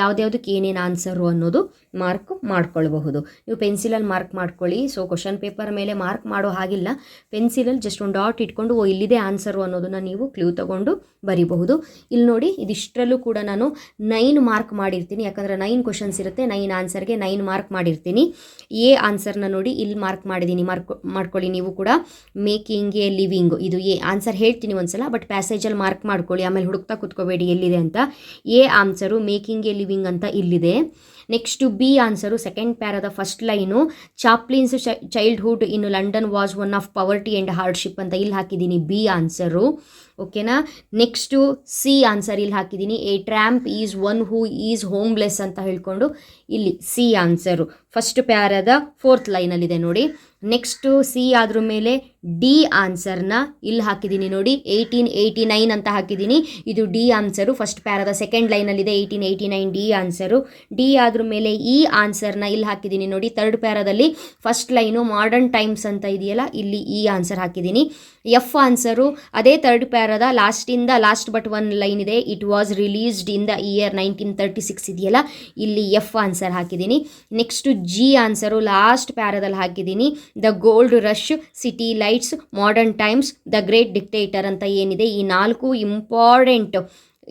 ಯಾವುದ್ಯಾವುದಕ್ಕೆ ಏನೇನು ಆನ್ಸರು ಅನ್ನೋದು ಮಾರ್ಕ್ ಮಾಡ್ಕೊಳ್ಬಹುದು. ನೀವು ಪೆನ್ಸಿಲಲ್ಲಿ ಮಾರ್ಕ್ ಮಾಡ್ಕೊಳ್ಳಿ. ಸೊ ಕ್ವಶನ್ ಪೇಪರ್ ಮೇಲೆ ಮಾರ್ಕ್ ಮಾಡೋ ಹಾಗಿಲ್ಲ, ಪೆನ್ಸಿಲಲ್ಲಿ ಜಸ್ಟ್ ಒಂದು ಡಾಟ್ ಇಟ್ಕೊಂಡು ಇಲ್ಲಿದೆ ಆನ್ಸರು ಅನ್ನೋದನ್ನು ನೀವು ಕ್ಲೂ ತಗೊಂಡು ಬರೀಬಹುದು. ಇಲ್ಲಿ ನೋಡಿ, ಇದಿಷ್ಟರಲ್ಲೂ ಕೂಡ ನಾನು 9 ಮಾರ್ಕ್ ಮಾಡಿರ್ತೀನಿ. ಯಾಕಂದರೆ 9 ಕ್ವಶನ್ಸ್ ಇರುತ್ತೆ, 9 ಆನ್ಸರ್ಗೆ 9 ಮಾರ್ಕ್ ಮಾಡಿರ್ತೀನಿ. ಎ ಆನ್ಸರ್ನ ನೋಡಿ ಇಲ್ಲಿ ಮಾರ್ಕ್ ಮಾಡಿದ್ದೀನಿ, ಮಾಡ್ಕೊಳ್ಳಿ ನೀವು ಕೂಡ. ಮೇಕಿಂಗ್ ಎ ಲಿವಿಂಗ್, ಇದು ಎ ಆನ್ಸರ್ ಹೇಳ್ತೀನಿ ಒಂದ್ಸಲ, ಬಟ್ ಪ್ಯಾಸೇಜಲ್ಲಿ ಮಾರ್ಕ್ ಮಾಡ್ಕೊಳ್ಳಿ, ಆಮೇಲೆ ಹುಡುಕ್ತಾ ಕೂತ್ಕೋಬೇಡಿ ಎಲ್ಲಿದೆ ಅಂತ. A answer making a living ಅಂತ ಇಲ್ಲಿದೆ. ನೆಕ್ಸ್ಟು ಬಿ ಆನ್ಸರು ಸೆಕೆಂಡ್ ಪ್ಯಾರದ first line, Chaplin's childhood in London was one of poverty and hardship ಅಂತ ಇಲ್ಲಿ ಹಾಕಿದ್ದೀನಿ, ಬಿ ಆನ್ಸರು. ಓಕೆನಾ. ನೆಕ್ಸ್ಟು ಸಿ ಆನ್ಸರ್ ಇಲ್ಲಿ ಹಾಕಿದ್ದೀನಿ. A tramp is one who is homeless ಅಂತ ಹೇಳ್ಕೊಂಡು ಇಲ್ಲಿ ಸಿ ಆನ್ಸರು ಫಸ್ಟ್ ಪ್ಯಾರದ 4th ಲೈನಲ್ಲಿದೆ ನೋಡಿ. ನೆಕ್ಸ್ಟು ಸಿ ಆದ್ರ ಮೇಲೆ ಡಿ ಆನ್ಸರ್ನ ಇಲ್ಲಿ ಹಾಕಿದ್ದೀನಿ ನೋಡಿ, 1889 ಅಂತ ಹಾಕಿದ್ದೀನಿ. ಇದು ಡಿ ಆನ್ಸರು ಫಸ್ಟ್ ಪ್ಯಾರದ 2nd ಲೈನಲ್ಲಿದೆ, 1889 ಡಿ ಆನ್ಸರು. ಡಿ ಆದ್ರ ಮೇಲೆ ಇ ಆನ್ಸರ್ನ ಇಲ್ಲಿ ಹಾಕಿದ್ದೀನಿ ನೋಡಿ, 3rd ಪ್ಯಾರದಲ್ಲಿ ಫಸ್ಟ್ ಲೈನು ಮಾಡರ್ನ್ ಟೈಮ್ಸ್ ಅಂತ ಇದೆಯಲ್ಲ, ಇಲ್ಲಿ ಇ ಆನ್ಸರ್ ಹಾಕಿದ್ದೀನಿ. ಎಫ್ ಆನ್ಸರು ಅದೇ 3rd ಪ್ಯಾರದ ಲಾಸ್ಟಿಂದ ಲಾಸ್ಟ್ ಬಟ್ 1 ಲೈನ್ ಇದೆ, it was released in the year 1936 ಇದೆಯಲ್ಲ, ಇಲ್ಲಿ ಎಫ್ ಆನ್ಸರ್ ಹಾಕಿದ್ದೀನಿ. ನೆಕ್ಸ್ಟು ಜಿ ಆನ್ಸರು ಲಾಸ್ಟ್ ಪ್ಯಾರದಲ್ಲಿ ಹಾಕಿದ್ದೀನಿ. The gold rush, city lights, modern times, the great dictator ಅಂತ ಏನಿದೆ, ಈ 4 ಇಂಪಾರ್ಟೆಂಟ್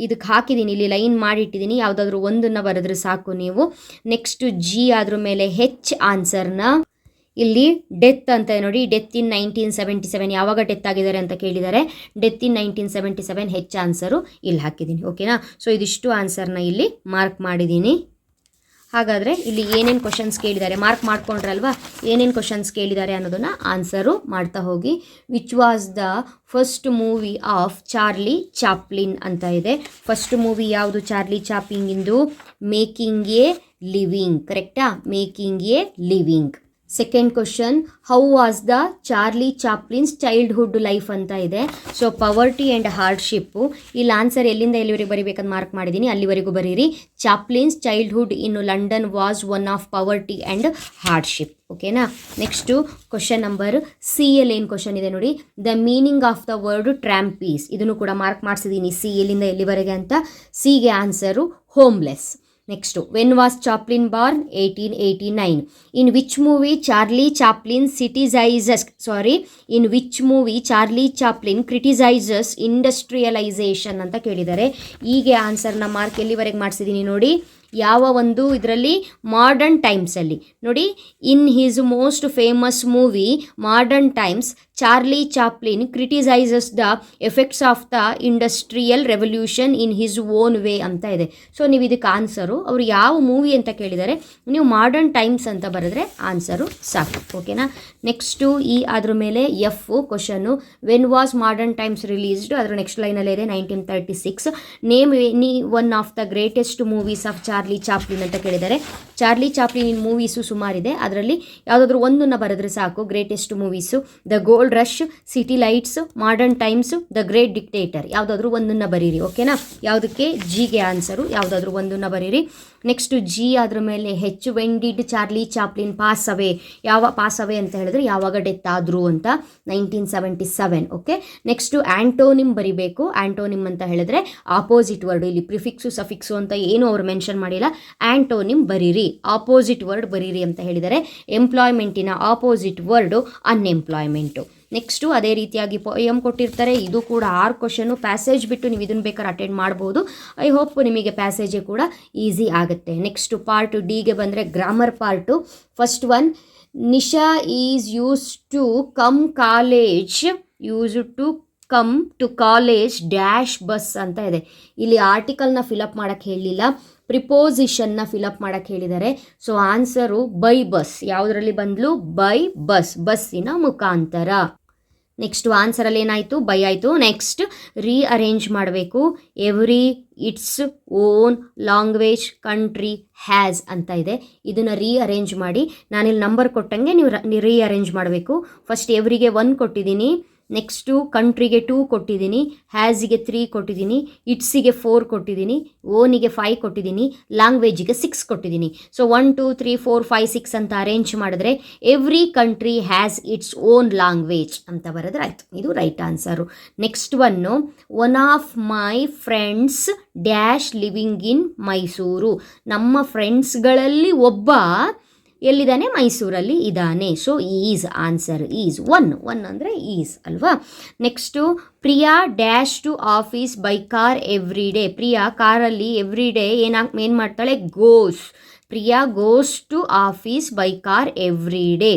ಇದಕ್ಕೆ ಹಾಕಿದ್ದೀನಿ, ಇಲ್ಲಿ ಲೈನ್ ಮಾಡಿಟ್ಟಿದ್ದೀನಿ. ಯಾವುದಾದ್ರೂ ಒಂದನ್ನು ಬರೆದ್ರೆ ಸಾಕು ನೀವು. ನೆಕ್ಸ್ಟು ಜಿ ಆದ್ರ ಮೇಲೆ ಹೆಚ್ ಆನ್ಸರ್ನ ಇಲ್ಲಿ ಡೆತ್ ಅಂತ ನೋಡಿ, ಡೆತ್ ಇನ್ 1977, ಯಾವಾಗ ಡೆತ್ ಆಗಿದ್ದಾರೆ ಅಂತ ಕೇಳಿದ್ದಾರೆ, ಡೆತ್ ಇನ್ 1977 ಹೆಚ್ ಆನ್ಸರು ಇಲ್ಲಿ ಹಾಕಿದ್ದೀನಿ. ಓಕೆನಾ. ಸೊ ಇದಿಷ್ಟು ಆನ್ಸರ್ನ ಇಲ್ಲಿ ಮಾರ್ಕ್ ಮಾಡಿದ್ದೀನಿ. ಹಾಗಾದರೆ ಇಲ್ಲಿ ಏನೇನು ಕ್ವಶನ್ಸ್ ಕೇಳಿದ್ದಾರೆ ಮಾರ್ಕ್ ಮಾಡ್ಕೊಂಡ್ರಲ್ವಾ, ಏನೇನು ಕ್ವಶನ್ಸ್ ಕೇಳಿದ್ದಾರೆ ಅನ್ನೋದನ್ನು ಆನ್ಸರು ಮಾಡ್ತಾ ಹೋಗಿ. Which was the first movie of Charlie Chaplin ಅಂತ ಇದೆ. ಫಸ್ಟ್ ಮೂವಿ ಯಾವುದು ಚಾರ್ಲಿ ಚಾಪ್ಲಿನ್ಗಿಂದು? Making a living. ಕರೆಕ್ಟಾ? Making a living. Second question, how was the Charlie Chaplin's childhood life ಅಂತ ಇದೆ. ಸೊ ಪವರ್ಟಿ ಆ್ಯಂಡ್ ಹಾರ್ಡ್ಶಿಪ್ಪು, ಇಲ್ಲಿ ಆನ್ಸರ್ ಎಲ್ಲಿಂದ ಎಲ್ಲಿವರೆಗೆ ಬರೀಬೇಕಂತ ಮಾರ್ಕ್ ಮಾಡಿದ್ದೀನಿ, ಅಲ್ಲಿವರೆಗೂ ಬರೀರಿ. Chaplin's childhood in London was one of poverty and hardship. ಓಕೆನಾ. ನೆಕ್ಸ್ಟು ಕ್ವಶನ್ ನಂಬರ್ ಸಿ ಎಲ್ಲಿ ಏನು ಕ್ವಶನ್ ಇದೆ ನೋಡಿ, the meaning of the word tramps, ಇದನ್ನು ಕೂಡ ಮಾರ್ಕ್ ಮಾಡಿಸಿದ್ದೀನಿ, ಸಿ ಎಲ್ಲಿಂದ ಎಲ್ಲಿವರೆಗೆ ಅಂತ. ಸಿಗೆ answer homeless. Next when was Chaplin born 1889. In which movie Charlie Chaplin criticises industrialisation ಅಂತ ಕೇಳಿದ್ದಾರೆ. ಹೀಗೆ ಆನ್ಸರ್ನ ಮಾರ್ಕ್ ಎಲ್ಲಿವರೆಗೆ ಮಾಡಿಸಿದ್ದೀನಿ ನೋಡಿ. ಯಾವ ಒಂದು ಇದರಲ್ಲಿ ಮಾಡರ್ನ್ ಟೈಮ್ಸಲ್ಲಿ ನೋಡಿ, in his most famous movie modern times Charlie Chaplin criticises the effects of the industrial revolution in his own way ಅಂತ ಇದೆ. ಸೊ ನೀವು ಇದಕ್ಕೆ ಆನ್ಸರು ಅವರು ಯಾವ ಮೂವಿ ಅಂತ ಕೇಳಿದರೆ ನೀವು ಮಾಡರ್ನ್ ಟೈಮ್ಸ್ ಅಂತ ಬರೆದ್ರೆ ಆನ್ಸರು ಸಾಕು. ಓಕೆನಾ. ನೆಕ್ಸ್ಟು ಅದ್ರ ಮೇಲೆ F question when was modern times released, ಅದರ ನೆಕ್ಸ್ಟ್ ಲೈನಲ್ಲೇ ಇದೆ 1936. Name any one of the greatest movies of Charlie Chaplin ಅಂತ ಕೇಳಿದ್ದಾರೆ. ಚಾರ್ಲಿ ಚಾಪ್ಲಿನ್ ಮೂವೀಸು ಸುಮಾರಿದೆ, ಅದರಲ್ಲಿ ಯಾವುದಾದ್ರೂ ಒಂದನ್ನು ಬರೆದ್ರೆ ಸಾಕು. Greatest movies the gold rush, city lights, modern times, the great dictator, ಯಾವುದಾದ್ರೂ ಒಂದನ್ನು ಬರೀರಿ. ಓಕೆನಾ. ಯಾವುದಕ್ಕೆ ಜಿಗೆ ಆನ್ಸರು ಯಾವುದಾದ್ರೂ ಒಂದನ್ನು ಬರೀರಿ. ನೆಕ್ಸ್ಟು ಜಿ ಅದ್ರ ಮೇಲೆ ಹೆಚ್ಚು when did Charlie Chaplin pass ಅವೇ ಅಂತ ಹೇಳಿದ್ರೆ ಯಾವಾಗ ಡೆತ್ ಆದರು ಅಂತ 1977. ಓಕೆ. ನೆಕ್ಸ್ಟು ಆ್ಯಂಟೋನಿಮ್ ಬರಿಬೇಕು. ಆ್ಯಂಟೋನಿಮ್ ಅಂತ ಹೇಳಿದ್ರೆ ಆಪೋಸಿಟ್ ವರ್ಡ್, ಇಲ್ಲಿ ಪ್ರಿಫಿಕ್ಸು ಸಫಿಕ್ಸು ಅಂತ ಏನು ಅವ್ರು ಮೆನ್ಷನ್ ಮಾಡಿಲ್ಲ, ಆ್ಯಂಟೋನಿಮ್ ಬರೀರಿ, ಆಪೋಸಿಟ್ ವರ್ಡ್ ಬರೀರಿ ಅಂತ ಹೇಳಿದರೆ. ಎಂಪ್ಲಾಯ್ಮೆಂಟಿನ ಆಪೋಸಿಟ್ ವರ್ಡು ಅನ್ಎಂಪ್ಲಾಯ್ಮೆಂಟು. ನೆಕ್ಸ್ಟು ಅದೇ ರೀತಿಯಾಗಿ ಪೊಯಮ್ ಕೊಟ್ಟಿರ್ತಾರೆ. ಇದು ಕೂಡ 6 ಕ್ವಶನ್ನು. ಪ್ಯಾಸೇಜ್ ಬಿಟ್ಟು ನೀವು ಇದನ್ನು ಬೇಕಾದ್ರೆ ಅಟೆಂಡ್ ಮಾಡ್ಬೋದು. ಐ ಹೋಪ್ ನಿಮಗೆ ಪ್ಯಾಸೇಜೇ ಕೂಡ ಈಸಿ ಆಗುತ್ತೆ. ನೆಕ್ಸ್ಟು ಪಾರ್ಟ್ ಡಿಗೆ ಬಂದರೆ grammar part. First one, Nisha is used to come to college dash bus ಅಂತ ಇದೆ. ಇಲ್ಲಿ ಆರ್ಟಿಕಲ್ನ ಫಿಲಪ್ ಮಾಡೋಕ್ಕೆ ಹೇಳಿಲ್ಲ, ಪ್ರಿಪೋಸಿಷನ್ನ ಫಿಲಪ್ ಮಾಡೋಕ್ಕೆ ಹೇಳಿದ್ದಾರೆ. So answer by bus. ಯಾವುದರಲ್ಲಿ ಬಂದಲು? ಬೈ ಬಸ್, ಬಸ್ಸಿನ ಮುಖಾಂತರ. ನೆಕ್ಸ್ಟು ಆನ್ಸರಲ್ಲಿ ಏನಾಯಿತು? ಬೈ ಆಯಿತು. ನೆಕ್ಸ್ಟ್ ರೀಅರೇಂಜ್ ಮಾಡಬೇಕು. Every its own language country has ಅಂತ ಇದೆ. ಇದನ್ನು ರೀಅರೇಂಜ್ ಮಾಡಿ, ನಾನಿಲ್ಲಿ ನಂಬರ್ ಕೊಟ್ಟಂಗೆ ನೀವು ರೀಅರೇಂಜ್ ಮಾಡಬೇಕು. ಫಸ್ಟ್ ಎವ್ರಿಗೆ 1 ಕೊಟ್ಟಿದ್ದೀನಿ, ನೆಕ್ಸ್ಟು ಕಂಟ್ರಿಗೆ 2 ಕೊಟ್ಟಿದ್ದೀನಿ, ಹ್ಯಾಸಿಗೆ 3 ಕೊಟ್ಟಿದ್ದೀನಿ, ಇಟ್ಸಿಗೆ 4 ಕೊಟ್ಟಿದ್ದೀನಿ, ಓನಿಗೆ 5 ಕೊಟ್ಟಿದ್ದೀನಿ, ಲ್ಯಾಂಗ್ವೇಜಿಗೆ 6 ಕೊಟ್ಟಿದ್ದೀನಿ. ಸೊ 1 2 3 4 5 6 ಅಂತ ಅರೇಂಜ್ ಮಾಡಿದ್ರೆ every country has its own language ಅಂತ ಬರೆದ್ರೆ ಆಯಿತು. ಇದು right answer. Next one of my friends dash living in Mysuru. ನಮ್ಮ ಫ್ರೆಂಡ್ಸ್ಗಳಲ್ಲಿ ಒಬ್ಬ ಎಲ್ಲಿದ್ದಾನೆ? ಮೈಸೂರಲ್ಲಿ ಇದ್ದಾನೆ. ಸೊ ಈಸ್ ಆನ್ಸರ್ ಈಸ್ 1 ಅಂದರೆ ಈಸ್ ಅಲ್ವಾ. Next Priya dash to office by car every day. Priya ಕಾರಲ್ಲಿ ಎವ್ರಿ ಡೇ ಏನು ಮಾಡ್ತಾಳೆ? Goes. Priya goes to office by car every day.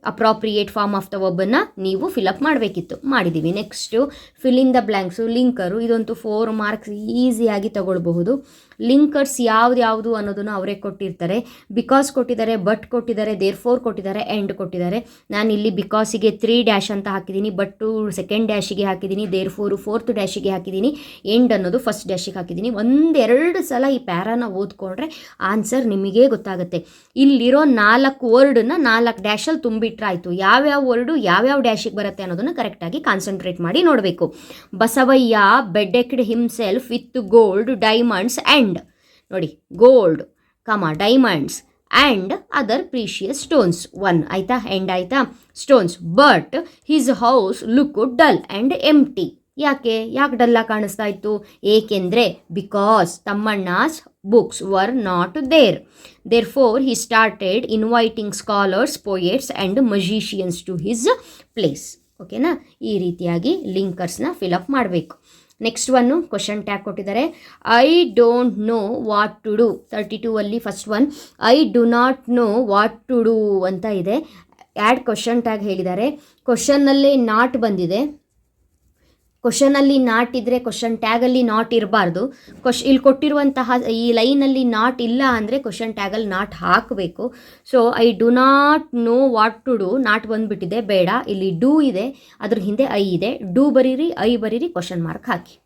Appropriate form of the ವರ್ಬನ್ನು ನೀವು ಫಿಲಪ್ ಮಾಡಬೇಕಿತ್ತು, ಮಾಡಿದ್ದೀವಿ. Next fill in the blanks. Linker ಇದಂತೂ 4 ಮಾರ್ಕ್ಸ್ ಈಸಿಯಾಗಿ ತಗೊಳ್ಬಹುದು. ಲಿಂಕರ್ಸ್ ಯಾವುದು ಅನ್ನೋದನ್ನು ಅವರೇ ಕೊಟ್ಟಿರ್ತಾರೆ. ಬಿಕಾಸ್ ಕೊಟ್ಟಿದ್ದಾರೆ, ಬಟ್ ಕೊಟ್ಟಿದ್ದಾರೆ, ದೇರ್ ಫೋರ್ ಕೊಟ್ಟಿದ್ದಾರೆ, ಎಂಡ್ ಕೊಟ್ಟಿದ್ದಾರೆ. ನಾನು ಇಲ್ಲಿ ಬಿಕಾಸಿಗೆ 3 ಡ್ಯಾಶ್ ಅಂತ ಹಾಕಿದ್ದೀನಿ, ಬಟ್ಟು ಸೆಕೆಂಡ್ ಡ್ಯಾಶಿಗೆ ಹಾಕಿದ್ದೀನಿ, ದೇರ್ ಫೋರು 4th ಡ್ಯಾಶಿಗೆ ಹಾಕಿದ್ದೀನಿ, ಎಂಡ್ ಅನ್ನೋದು ಫಸ್ಟ್ ಡ್ಯಾಶಿಗೆ ಹಾಕಿದ್ದೀನಿ. 1-2 ಸಲ ಈ ಪ್ಯಾರಾನ ಓದ್ಕೊಂಡ್ರೆ ಆನ್ಸರ್ ನಿಮಗೇ ಗೊತ್ತಾಗುತ್ತೆ. ಇಲ್ಲಿರೋ 4 ವರ್ಡನ್ನ 4 ಡ್ಯಾಶಲ್ಲಿ ತುಂಬಿಟ್ರಾಯ್ತು. ಯಾವ್ಯಾವ ವರ್ಡು ಯಾವ್ಯಾವ ಡ್ಯಾಶಿಗೆ ಬರುತ್ತೆ ಅನ್ನೋದನ್ನು ಕರೆಕ್ಟಾಗಿ ಕಾನ್ಸಂಟ್ರೇಟ್ ಮಾಡಿ ನೋಡಬೇಕು. Basavayya bedecked himself with gold diamonds and ನೋಡಿ, gold diamonds and other precious stones. 1 ಆಯಿತಾ, ಎಂಡ್ ಆಯಿತಾ, stones. But his house look dull and empty. ಯಾಕೆ ಡಲ್ಲಾಗಿ ಕಾಣಿಸ್ತಾ ಇತ್ತು? ಏಕೆಂದರೆ because Thammanna's books were not there for he started inviting scholars, poets and magicians to his place. ಓಕೆನಾ. ಈ ರೀತಿಯಾಗಿ ಲಿಂಕರ್ಸ್ನ ಫಿಲಪ್ ಮಾಡಬೇಕು. ನೆಕ್ಸ್ಟ್ ಒನ್ನು ಕ್ವಶನ್ ಟ್ಯಾಗ್ ಕೊಟ್ಟಿದ್ದಾರೆ. I don't know what to do. 32 ಅಲ್ಲಿ first one I do not know what to do ಅಂತ ಇದೆ. Add question tag ಹೇಳಿದ್ದಾರೆ. ಕ್ವಶನ್ನಲ್ಲೇ ನಾಟ್ ಬಂದಿದೆ. ಕ್ವಶನಲ್ಲಿ ನಾಟ್ ಇದ್ದರೆ ಕ್ವಶನ್ ಟ್ಯಾಗಲ್ಲಿ ನಾಟ್ ಇರಬಾರ್ದು. ಇಲ್ಲಿ ಕೊಟ್ಟಿರುವಂತಹ ಈ ಲೈನಲ್ಲಿ ನಾಟ್ ಇಲ್ಲ ಅಂದರೆ ಕ್ವಶನ್ ಟ್ಯಾಗಲ್ಲಿ ನಾಟ್ ಹಾಕಬೇಕು. So I do not know what to do, not ಬಂದುಬಿಟ್ಟಿದೆ, ಬೇಡ. ಇಲ್ಲಿ ಡೂ ಇದೆ, ಅದ್ರ ಹಿಂದೆ ಐ ಇದೆ. ಡೂ ಬರೀರಿ, ಐ ಬರೀರಿ, ಕ್ವಶನ್ ಮಾರ್ಕ್ ಹಾಕಿ.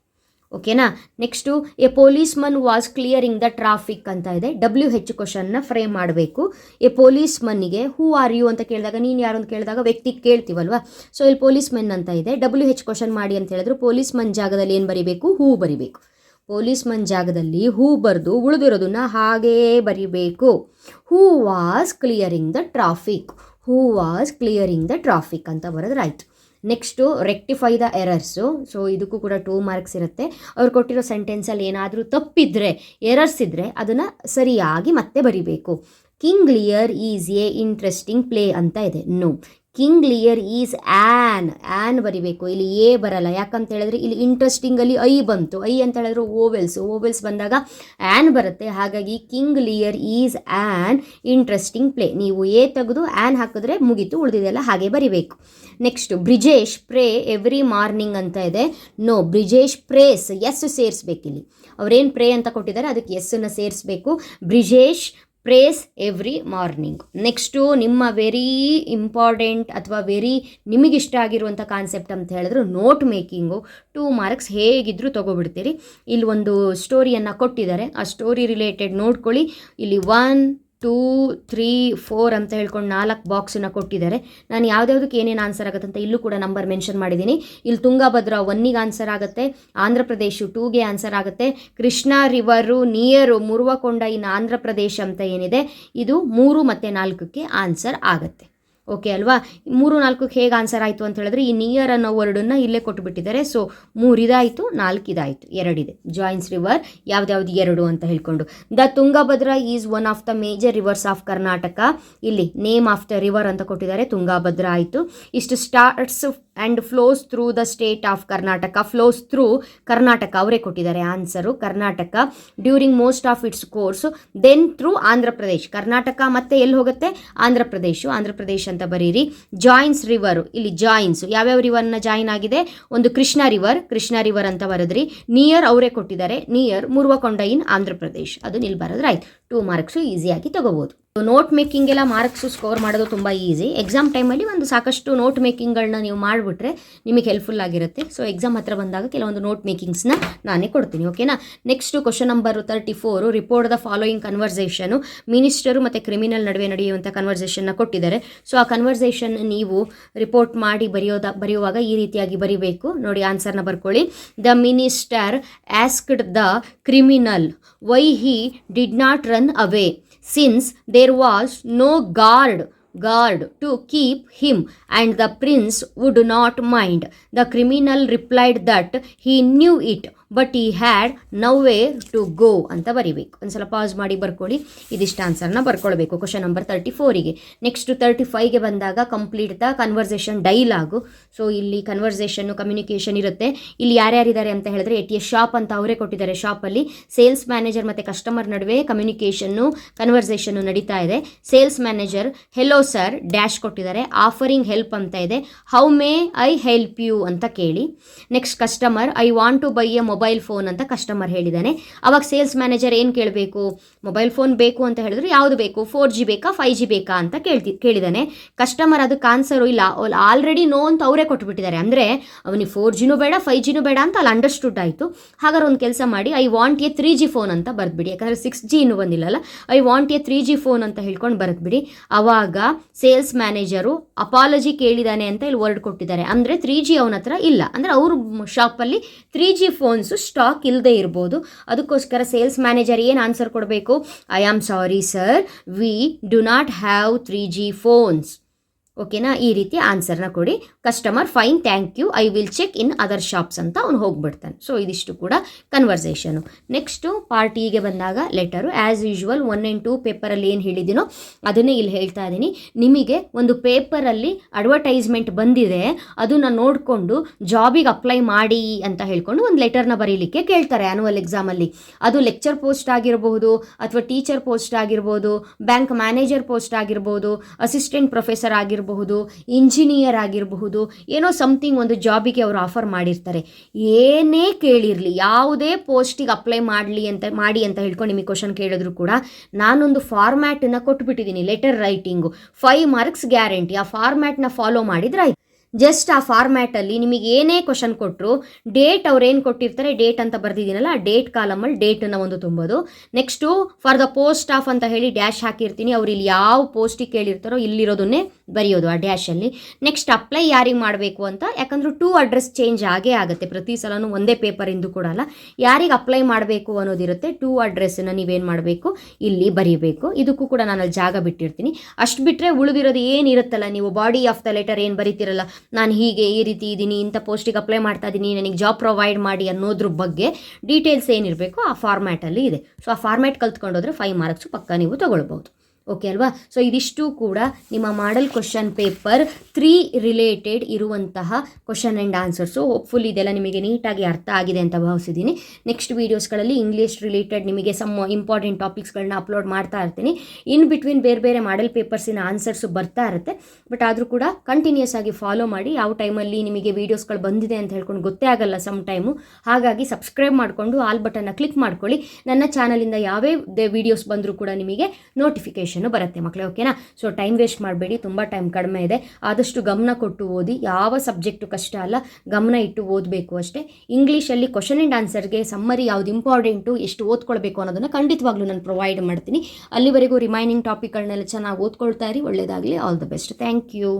ಓಕೆನಾ. Next a policeman was clearing the traffic ಅಂತ ಇದೆ. WH ಕ್ವಶನ್ನ ಫ್ರೇಮ್ ಮಾಡಬೇಕು. ಎ ಪೊಲೀಸ್ ಮನ್ನಿಗೆ ಹೂ ಆರ್ ಯು ಅಂತ ಕೇಳಿದಾಗ, ನೀನು ಯಾರು ಅಂತ ಕೇಳಿದಾಗ ವ್ಯಕ್ತಿಗೆ ಕೇಳ್ತೀವಲ್ವ. ಸೊ ಇಲ್ಲಿ ಪೊಲೀಸ್ ಮೆನ್ ಅಂತ ಇದೆ. WH ಕ್ವಶನ್ ಮಾಡಿ ಅಂತ ಹೇಳಿದ್ರು ಪೊಲೀಸ್ ಮನ್ ಜಾಗದಲ್ಲಿ ಏನು ಬರಿಬೇಕು? ಹೂ ಬರಿಬೇಕು. ಪೊಲೀಸ್ ಮನ್ ಜಾಗದಲ್ಲಿ ಹೂ ಬರೆದು ಉಳಿದಿರೋದನ್ನ ಹಾಗೇ ಬರಿಬೇಕು. Who was clearing the traffic, who was clearing the traffic ಅಂತ ಬರೆದ್ರೆ ಆಯಿತು. Next rectify the errors. So ಇದಕ್ಕೂ ಕೂಡ 2 ಮಾರ್ಕ್ಸ್ ಇರುತ್ತೆ. ಅವ್ರು ಕೊಟ್ಟಿರೋ ಸೆಂಟೆನ್ಸಲ್ಲಿ ಏನಾದರೂ ತಪ್ಪಿದ್ರೆ, ಎರರ್ಸ್ ಇದ್ದರೆ ಅದನ್ನು ಸರಿಯಾಗಿ ಮತ್ತೆ ಬರಿಬೇಕು. King Lear is a interesting play ಅಂತ ಇದೆ. No, King Lear is an ಬರಿಬೇಕು. ಇಲ್ಲಿ ಎ ಬರಲ್ಲ. ಯಾಕಂತ ಹೇಳಿದ್ರೆ ಇಲ್ಲಿ ಇಂಟ್ರೆಸ್ಟಿಂಗಲ್ಲಿ ಐ ಬಂತು. ಐ ಅಂತ ಹೇಳಿದ್ರೆ ಓವೆಲ್ಸ್ ಬಂದಾಗ ಆ್ಯನ್ ಬರುತ್ತೆ. ಹಾಗಾಗಿ King Lear is an interesting play. ನೀವು ಎ ತೆಗೆದು ಆ್ಯನ್ ಹಾಕಿದ್ರೆ ಮುಗೀತು, ಉಳಿದಿದೆಲ್ಲ ಹಾಗೆ ಬರಿಬೇಕು. Next Brijesh pray every morning ಅಂತ ಇದೆ. ನೋ, ಬ್ರಿಜೇಶ್ ಪ್ರೇಸ್, ಎಸ್ ಸೇರಿಸ್ಬೇಕಿಲ್ಲಿ. ಅವ್ರೇನು ಪ್ರೇ ಅಂತ ಕೊಟ್ಟಿದ್ದಾರೆ ಅದಕ್ಕೆ ಎಸ್ಸನ್ನು ಸೇರಿಸ್ಬೇಕು. Brijesh prays every morning. Next ನಿಮ್ಮ ವೆರಿ ಇಂಪಾರ್ಟೆಂಟ್ ಅಥವಾ ನಿಮಗಿಷ್ಟ ಆಗಿರುವಂಥ ಕಾನ್ಸೆಪ್ಟ್ ಅಂತ ಹೇಳಿದ್ರು ನೋಟ್ ಮೇಕಿಂಗು. 2 ಮಾರ್ಕ್ಸ್ ಹೇಗಿದ್ದರೂ ತೊಗೊಬಿಡ್ತೀರಿ. ಇಲ್ಲಿ ಒಂದು ಸ್ಟೋರಿಯನ್ನು ಕೊಟ್ಟಿದ್ದಾರೆ, ಆ ಸ್ಟೋರಿ ರಿಲೇಟೆಡ್ ನೋಡ್ಕೊಳ್ಳಿ. ಇಲ್ಲಿ 1, 2, 3, 4 ಅಂತ ಹೇಳ್ಕೊಂಡು 4 ಬಾಕ್ಸನ್ನು ಕೊಟ್ಟಿದ್ದಾರೆ. ನಾನು ಯಾವುದ್ಯಾವುದಕ್ಕೆ ಏನೇನು ಆನ್ಸರ್ ಆಗುತ್ತೆ ಅಂತ ಇಲ್ಲೂ ಕೂಡ ನಂಬರ್ ಮೆನ್ಷನ್ ಮಾಡಿದ್ದೀನಿ. ಇಲ್ಲಿ ತುಂಗಭದ್ರಾ 1ಗೆ ಆನ್ಸರ್ ಆಗುತ್ತೆ, ಆಂಧ್ರ ಪ್ರದೇಶ 2ಗೆ ಆನ್ಸರ್ ಆಗುತ್ತೆ, ಕೃಷ್ಣಾ ರಿವರು ನಿಯರು ಮುರುವಕೊಂಡ ಇನ್ ಆಂಧ್ರ ಪ್ರದೇಶ ಅಂತ ಏನಿದೆ ಇದು 3 ಮತ್ತು 4ಕ್ಕೆ ಆನ್ಸರ್ ಆಗುತ್ತೆ. ಓಕೆ ಅಲ್ವಾ? 3, 4ಕ್ಕೆ ಹೇಗೆ ಆನ್ಸರ್ ಆಯಿತು ಅಂತ ಹೇಳಿದ್ರೆ ಈ ನಿಯರ್ ಅನ್ನೋ ವರ್ಡನ್ನು ಇಲ್ಲೇ ಕೊಟ್ಟುಬಿಟ್ಟಿದ್ದಾರೆ. ಸೊ 3 ಇದಾಯಿತು, 4 ಇದಾಯಿತು, 2 ಇದೆ. ಜಾಯಿನ್ಸ್ ರಿವರ್ ಯಾವ್ದ್ಯಾವ್ದು 2 ಅಂತ ಹೇಳ್ಕೊಂಡು. The Tungabhadra is one of the major rivers of Karnataka. ಇಲ್ಲಿ ನೇಮ್ ಆಫ್ ದ ರಿವರ್ ಅಂತ ಕೊಟ್ಟಿದ್ದಾರೆ, ತುಂಗಭದ್ರಾ ಆಯಿತು. ಇಷ್ಟು starts and flows through the state of Karnataka. Flows through Karnataka ಅವರೇ ಕೊಟ್ಟಿದ್ದಾರೆ answer, Karnataka. During most of its course. Then through Andhra Pradesh. Karnataka ಮತ್ತೆ ಎಲ್ಲಿ ಹೋಗುತ್ತೆ? ಆಂಧ್ರ ಪ್ರದೇಶ್ ಅಂತ ಬರೀರಿ. ಜಾಯಿನ್ಸ್ ರಿವರು, ಇಲ್ಲಿ ಜಾಯಿನ್ಸ್ ಯಾವ್ಯಾವ ರಿವರ್ನ ಜಾಯಿನ್ ಆಗಿದೆ? ಒಂದು ಕೃಷ್ಣಾ ರಿವರ್ ಅಂತ ಬರೆದ್ರಿ. ನಿಯರ್ ಅವರೇ ಕೊಟ್ಟಿದ್ದಾರೆ, ನಿಯರ್ ಮುರುವಕೊಂಡ ಇನ್ ಆಂಧ್ರ ಪ್ರದೇಶ್, ಅದು ಇಲ್ಲಿ ಬರೆದ್ರೆ ಆಯ್ತು. 2 ಮಾರ್ಕ್ಸು ಈಸಿಯಾಗಿ ತಗೋಬೋದು. ನೋಟ್ ಮೇಕಿಂಗೆಲ್ಲ ಮಾರ್ಕ್ಸು ಸ್ಕೋರ್ ಮಾಡೋದು ತುಂಬ ಈಸಿ. ಎಕ್ಸಾಮ್ ಟೈಮಲ್ಲಿ ಒಂದು ಸಾಕಷ್ಟು ನೋಟ್ ಮೇಕಿಂಗ್ಗಳನ್ನ ನೀವು ಮಾಡಿಬಿಟ್ರೆ ನಿಮಗೆ ಹೆಲ್ಪ್ಫುಲ್ ಆಗಿರುತ್ತೆ. ಸೊ ಎಕ್ಸಾಮ್ ಹತ್ರ ಬಂದಾಗ ಕೆಲವೊಂದು ನೋಟ್ ಮೇಕಿಂಗ್ಸ್ನ ನಾನೇ ಕೊಡ್ತೀನಿ, ಓಕೆನಾ? Next question number 34, report the following conversation. Minister ಮತ್ತು ಕ್ರಿಮಿನಲ್ ನಡುವೆ ನಡೆಯುವಂಥ ಕನ್ವರ್ಸೇಷನ್ನ ಕೊಟ್ಟಿದ್ದಾರೆ. ಸೊ ಆ ಕನ್ವರ್ಸೇಷನ್ ನೀವು ರಿಪೋರ್ಟ್ ಮಾಡಿ ಬರೆಯುವಾಗ ಈ ರೀತಿಯಾಗಿ ಬರಿಬೇಕು. ನೋಡಿ, ಆನ್ಸರ್ನ ಬರ್ಕೊಳ್ಳಿ. The minister asked the criminal why he did not run away since there was no guard to keep him and the prince would not mind. The criminal replied that he knew it but he had nowhere to go ಅಂತ ಬರಿಬೇಕು. ಒಂದ್ಸಲ pass ಮಾಡಿ ಬರ್ಕೊಳ್ಳಿ. ಇದಿಷ್ಟು ಆನ್ಸರ್ನ ಬರ್ಕೊಳ್ಬೇಕು question number 34ಗೆ. Next 35ಗೆ ಬಂದಾಗ complete the conversation dialogue. So ಇಲ್ಲಿ ಕನ್ವರ್ಸೇಷನ್ನು communication ಇರುತ್ತೆ. ಇಲ್ಲಿ ಯಾರ್ಯಾರಿದ್ದಾರೆ ಅಂತ ಹೇಳಿದ್ರೆ ATS ಶಾಪ್ ಅಂತ ಅವರೇ ಕೊಟ್ಟಿದ್ದಾರೆ. ಶಾಪಲ್ಲಿ ಸೇಲ್ಸ್ ಮ್ಯಾನೇಜರ್ ಮತ್ತು ಕಸ್ಟಮರ್ ನಡುವೆ ಕನ್ವರ್ಸೇಷನ್ನು ನಡೀತಾ ಇದೆ. Sales manager hello sir dash ಕೊಟ್ಟಿದ್ದಾರೆ. ಆಫರಿಂಗ್ ಹೆಲ್ಪ್ ಅಂತ ಇದೆ. How may I help you ಅಂತ ಕೇಳಿ. Next customer I want to buy a mobile phone ಅಂತ ಕಸ್ಟಮರ್ ಹೇಳಿದ್ದಾನೆ. ಅವಾಗ ಸೇಲ್ಸ್ ಮ್ಯಾನೇಜರ್ ಏನು ಕೇಳಬೇಕು? ಮೊಬೈಲ್ ಫೋನ್ ಬೇಕು ಅಂತ ಹೇಳಿದ್ರೆ ಯಾವುದು ಬೇಕು? 4G ಬೇಕಾ 5G ಬೇಕಾ ಅಂತ ಕೇಳಿದ್ದಾನೆ. ಕಸ್ಟಮರ್ ಅದಕ್ಕೆ ಆನ್ಸರು ಇಲ್ಲ, ಆಲ್ರೆಡಿ ನೋ ಅಂತ ಅವರೇ ಕೊಟ್ಬಿಟ್ಟಿದ್ದಾರೆ. ಅಂದರೆ ಅವನಿಗೆ 4Gನೂ ಬೇಡ 5Gನೂ ಬೇಡ ಅಂತ ಅಲ್ಲಿ ಅಂಡರ್ಸ್ಟುಡ್ ಆಯಿತು. ಹಾಗಾದ್ರೆ ಒಂದು ಕೆಲಸ ಮಾಡಿ, I want a 3G phone ಅಂತ ಬರೆದ್ಬಿಡಿ. ಯಾಕಂದರೆ 6G ಇನ್ನೂ ಬಂದಿಲ್ಲಲ್ಲ. I want a 3G phone ಅಂತ ಹೇಳ್ಕೊಂಡು ಬರೆದ್ಬಿಡಿ. ಅವಾಗ ಸೇಲ್ಸ್ ಮ್ಯಾನೇಜರು ಅಪಾಲಜಿ ಕೇಳಿದ್ದಾನೆ ಅಂತ ಇಲ್ಲಿ ವರ್ಡ್ ಕೊಟ್ಟಿದ್ದಾರೆ. ಅಂದರೆ 3G ಅವನ ಹತ್ರ ಇಲ್ಲ, ಅಂದರೆ ಅವ್ರ ಶಾಪಲ್ಲಿ 3G ಫೋನ್ಸು ಸ್ಟಾಕ್ ಇಲ್ಲದೆ ಇರ್ಬೋದು. ಅದಕ್ಕೋಸ್ಕರ ಸೇಲ್ಸ್ ಮ್ಯಾನೇಜರ್ ಏನು ಆನ್ಸರ್ ಕೊಡಬೇಕು? I am sorry sir, we do not have 3G phones. ಓಕೆನಾ? ಈ ರೀತಿ ಆನ್ಸರ್ನ ಕೊಡಿ. Customer fine thank you, I will check in other shops ಅಂತ ಅವ್ನು ಹೋಗ್ಬಿಡ್ತಾನೆ. ಸೊ ಇದಿಷ್ಟು ಕೂಡ ಕನ್ವರ್ಸೇಷನು. ನೆಕ್ಸ್ಟು ಪಾರ್ಟ್ ಇಗೆ ಬಂದಾಗ ಲೆಟರು. ಆ್ಯಸ್ ಯೂಶ್ವಲ್ 1 and 2 ಪೇಪರಲ್ಲಿ ಏನು ಹೇಳಿದ್ದೀನೋ ಅದನ್ನೇ ಇಲ್ಲಿ ಹೇಳ್ತಾ ಇದ್ದೀನಿ. ನಿಮಗೆ ಒಂದು ಪೇಪರಲ್ಲಿ ಅಡ್ವರ್ಟೈಸ್ಮೆಂಟ್ ಬಂದಿದೆ, ಅದನ್ನು ನೋಡಿಕೊಂಡು ಜಾಬಿಗೆ ಅಪ್ಲೈ ಮಾಡಿ ಅಂತ ಹೇಳ್ಕೊಂಡು ಒಂದು ಲೆಟರ್ನ ಬರೀಲಿಕ್ಕೆ ಕೇಳ್ತಾರೆ ಆ್ಯನುವಲ್ ಎಕ್ಸಾಮಲ್ಲಿ. ಅದು ಲೆಕ್ಚರ್ ಪೋಸ್ಟ್ ಆಗಿರಬಹುದು, ಅಥವಾ ಟೀಚರ್ ಪೋಸ್ಟ್ ಆಗಿರ್ಬೋದು, ಬ್ಯಾಂಕ್ ಮ್ಯಾನೇಜರ್ ಪೋಸ್ಟ್ ಆಗಿರ್ಬೋದು, ಅಸಿಸ್ಟೆಂಟ್ ಪ್ರೊಫೆಸರ್ ಆಗಿರ್ಬೋದು, ಇಂಜಿನಿಯರ್ ಆಗಿರಬಹುದು, ಏನೋ ಸಮಥಿಂಗ್ ಒಂದು ಜಾಬಿಗೆ ಅವರು ಆಫರ್ ಮಾಡಿರ್ತಾರೆ. ಏನೇ ಕೇಳಿರಲಿ, ಯಾವುದೇ ಪೋಸ್ಟಿಗೆ ಅಪ್ಲೈ ಮಾಡಿ ಅಂತ ಹೇಳ್ಕೊಂಡು ನಿಮಗೆ ಕ್ವಶನ್ ಕೇಳಿದ್ರು ಕೂಡ ನಾನೊಂದು ಫಾರ್ಮ್ಯಾಟನ್ನು ಕೊಟ್ಬಿಟ್ಟಿದ್ದೀನಿ, ಲೆಟರ್ ರೈಟಿಂಗು. 5 marks guarantee. ಆ ಫಾರ್ಮ್ಯಾಟ್ನ ಫಾಲೋ ಮಾಡಿದ್ರೆ ಆಯ್ತು. ಜಸ್ಟ್ ಆ ಫಾರ್ಮ್ಯಾಟಲ್ಲಿ ನಿಮಗೆ ಏನೇ ಕ್ವಶನ್ ಕೊಟ್ಟರು ಡೇಟ್ ಅವ್ರು ಏನು ಕೊಟ್ಟಿರ್ತಾರೆ, ಡೇಟ್ ಅಂತ ಬರ್ದಿದ್ದೀನಲ್ಲ, ಆ ಡೇಟ್ ಕಾಲಮಲ್ಲಿ ಡೇಟನ್ನು ಒಂದು ತುಂಬೋದು. Next for the post of ಅಂತ ಹೇಳಿ ಡ್ಯಾಶ್ ಹಾಕಿರ್ತೀನಿ. ಅವ್ರು ಇಲ್ಲಿ ಯಾವ ಪೋಸ್ಟಿಗೆ ಕೇಳಿರ್ತಾರೋ ಇಲ್ಲಿರೋದನ್ನೇ ಬರೆಯೋದು ಆ ಡ್ಯಾಶಲ್ಲಿ. ನೆಕ್ಸ್ಟ್ ಅಪ್ಲೈ ಯಾರಿಗೆ ಮಾಡಬೇಕು ಅಂತ, ಯಾಕಂದ್ರೆ 2 ಅಡ್ರೆಸ್ ಚೇಂಜ್ ಆಗೇ ಆಗುತ್ತೆ ಪ್ರತಿ ಸಲನೂ, ಒಂದೇ ಪೇಪರಿಂದು ಕೂಡ ಅಲ್ಲ. ಯಾರಿಗೆ ಅಪ್ಲೈ ಮಾಡಬೇಕು ಅನ್ನೋದಿರುತ್ತೆ, 2 ಅಡ್ರೆಸ್ಸನ್ನು ನೀವೇನು ಮಾಡಬೇಕು, ಇಲ್ಲಿ ಬರೀಬೇಕು. ಇದಕ್ಕೂ ಕೂಡ ನಾನು ಅಲ್ಲಿ ಜಾಗ ಬಿಟ್ಟಿರ್ತೀನಿ. ಅಷ್ಟು ಬಿಟ್ಟರೆ ಉಳಿದಿರೋದು ಏನಿರುತ್ತಲ್ಲ, ನೀವು ಬಾಡಿ ಆಫ್ ದ ಲೆಟರ್ ಏನು ಬರೀತಿರಲ್ಲ, ನಾನು ಹೀಗೆ ಈ ರೀತಿ ಇದ್ದೀನಿ, ಇಂಥ ಪೋಸ್ಟಿಗೆ ಅಪ್ಲೈ ಮಾಡ್ತಾ ಇದ್ದೀನಿ, ನನಗೆ ಜಾಬ್ ಪ್ರೊವೈಡ್ ಮಾಡಿ ಅನ್ನೋದ್ರ ಬಗ್ಗೆ ಡೀಟೇಲ್ಸ್ ಏನಿರಬೇಕು ಆ ಫಾರ್ಮ್ಯಾಟಲ್ಲಿ ಇದೆ. ಸೊ ಆ ಫಾರ್ಮ್ಯಾಟ್ ಕಲ್ತ್ಕೊಂಡೋದ್ರೆ 5 ಮಾರ್ಕ್ಸು ಪಕ್ಕ ನೀವು ತೊಗೊಳ್ಬೋದು. ಓಕೆ ಅಲ್ವಾ? ಸೊ ಇದಿಷ್ಟು ಕೂಡ ನಿಮ್ಮ ಮಾಡಲ್ ಕ್ವಶನ್ ಪೇಪರ್ 3 ರಿಲೇಟೆಡ್ ಇರುವಂತಹ ಕ್ವಶನ್ ಆ್ಯಂಡ್ ಆನ್ಸರ್ಸು. ಹೋಪ್ಫುಲ್ ಇದೆಲ್ಲ ನಿಮಗೆ ನೀಟಾಗಿ ಅರ್ಥ ಆಗಿದೆ ಅಂತ ಭಾವಿಸಿದ್ದೀನಿ. ನೆಕ್ಸ್ಟ್ ವೀಡಿಯೋಸ್ಗಳಲ್ಲಿ ಇಂಗ್ಲೀಷ್ ರಿಲೇಟೆಡ್ ನಿಮಗೆ ಸಮ್ ಇಂಪಾರ್ಟೆಂಟ್ ಟಾಪಿಕ್ಸ್ಗಳನ್ನ ಅಪ್ಲೋಡ್ ಮಾಡ್ತಾ ಇರ್ತೀನಿ. ಇನ್ ಬಿಟ್ವೀನ್ ಬೇರೆ ಬೇರೆ ಮಾಡಲ್ ಪೇಪರ್ಸಿನ ಆನ್ಸರ್ಸು ಬರ್ತಾ ಇರುತ್ತೆ. ಬಟ್ ಆದರೂ ಕೂಡ ಕಂಟಿನ್ಯೂಸ್ ಆಗಿ ಫಾಲೋ ಮಾಡಿ. ಯಾವ ಟೈಮಲ್ಲಿ ನಿಮಗೆ ವೀಡಿಯೋಸ್ಗಳು ಬಂದಿದೆ ಅಂತ ಹೇಳ್ಕೊಂಡು ಗೊತ್ತೇ ಆಗಲ್ಲ ಸಮ್ ಟೈಮು. ಹಾಗಾಗಿ ಸಬ್ಸ್ಕ್ರೈಬ್ ಮಾಡಿಕೊಂಡು ಆಲ್ ಬಟನ್ನ ಕ್ಲಿಕ್ ಮಾಡ್ಕೊಳ್ಳಿ. ನನ್ನ ಚಾನಲಿಂದ ಯಾವೇ ವೀಡಿಯೋಸ್ ಬಂದರೂ ಕೂಡ ನಿಮಗೆ ನೋಟಿಫಿಕೇಷನ್ ಬರುತ್ತೆ ಮಕ್ಕಳೇ. ಓಕೆನಾ? ಸೊ ಟೈಮ್ ವೇಸ್ಟ್ ಮಾಡಬೇಡಿ, ತುಂಬ ಟೈಮ್ ಕಡಿಮೆ ಇದೆ. ಆದಷ್ಟು ಗಮನ ಕೊಟ್ಟು ಓದಿ. ಯಾವ ಸಬ್ಜೆಕ್ಟು ಕಷ್ಟ ಅಲ್ಲ, ಗಮನ ಇಟ್ಟು ಓದಬೇಕು ಅಷ್ಟೇ. ಇಂಗ್ಲೀಷಲ್ಲಿ ಕ್ವಶನ್ ಆ್ಯಂಡ್ ಆನ್ಸರ್ಗೆ ಸಮ್ಮರಿ ಯಾವುದು ಇಂಪಾರ್ಟೆಂಟು, ಎಷ್ಟು ಓದ್ಕೊಳ್ಬೇಕು ಅನ್ನೋದನ್ನು ಖಂಡಿತವಾಗ್ಲೂ ನಾನು ಪ್ರೊವೈಡ್ ಮಾಡ್ತೀನಿ. ಅಲ್ಲಿವರೆಗೂ ರಿಮೈನಿಂಗ್ ಟಾಪಿಕ್ಗಳನ್ನೆಲ್ಲ ಚೆನ್ನಾಗಿ ಓದ್ಕೊಳ್ತಾ ಇರಿ. ಒಳ್ಳೆಯದಾಗಲಿ. All the best. Thank you.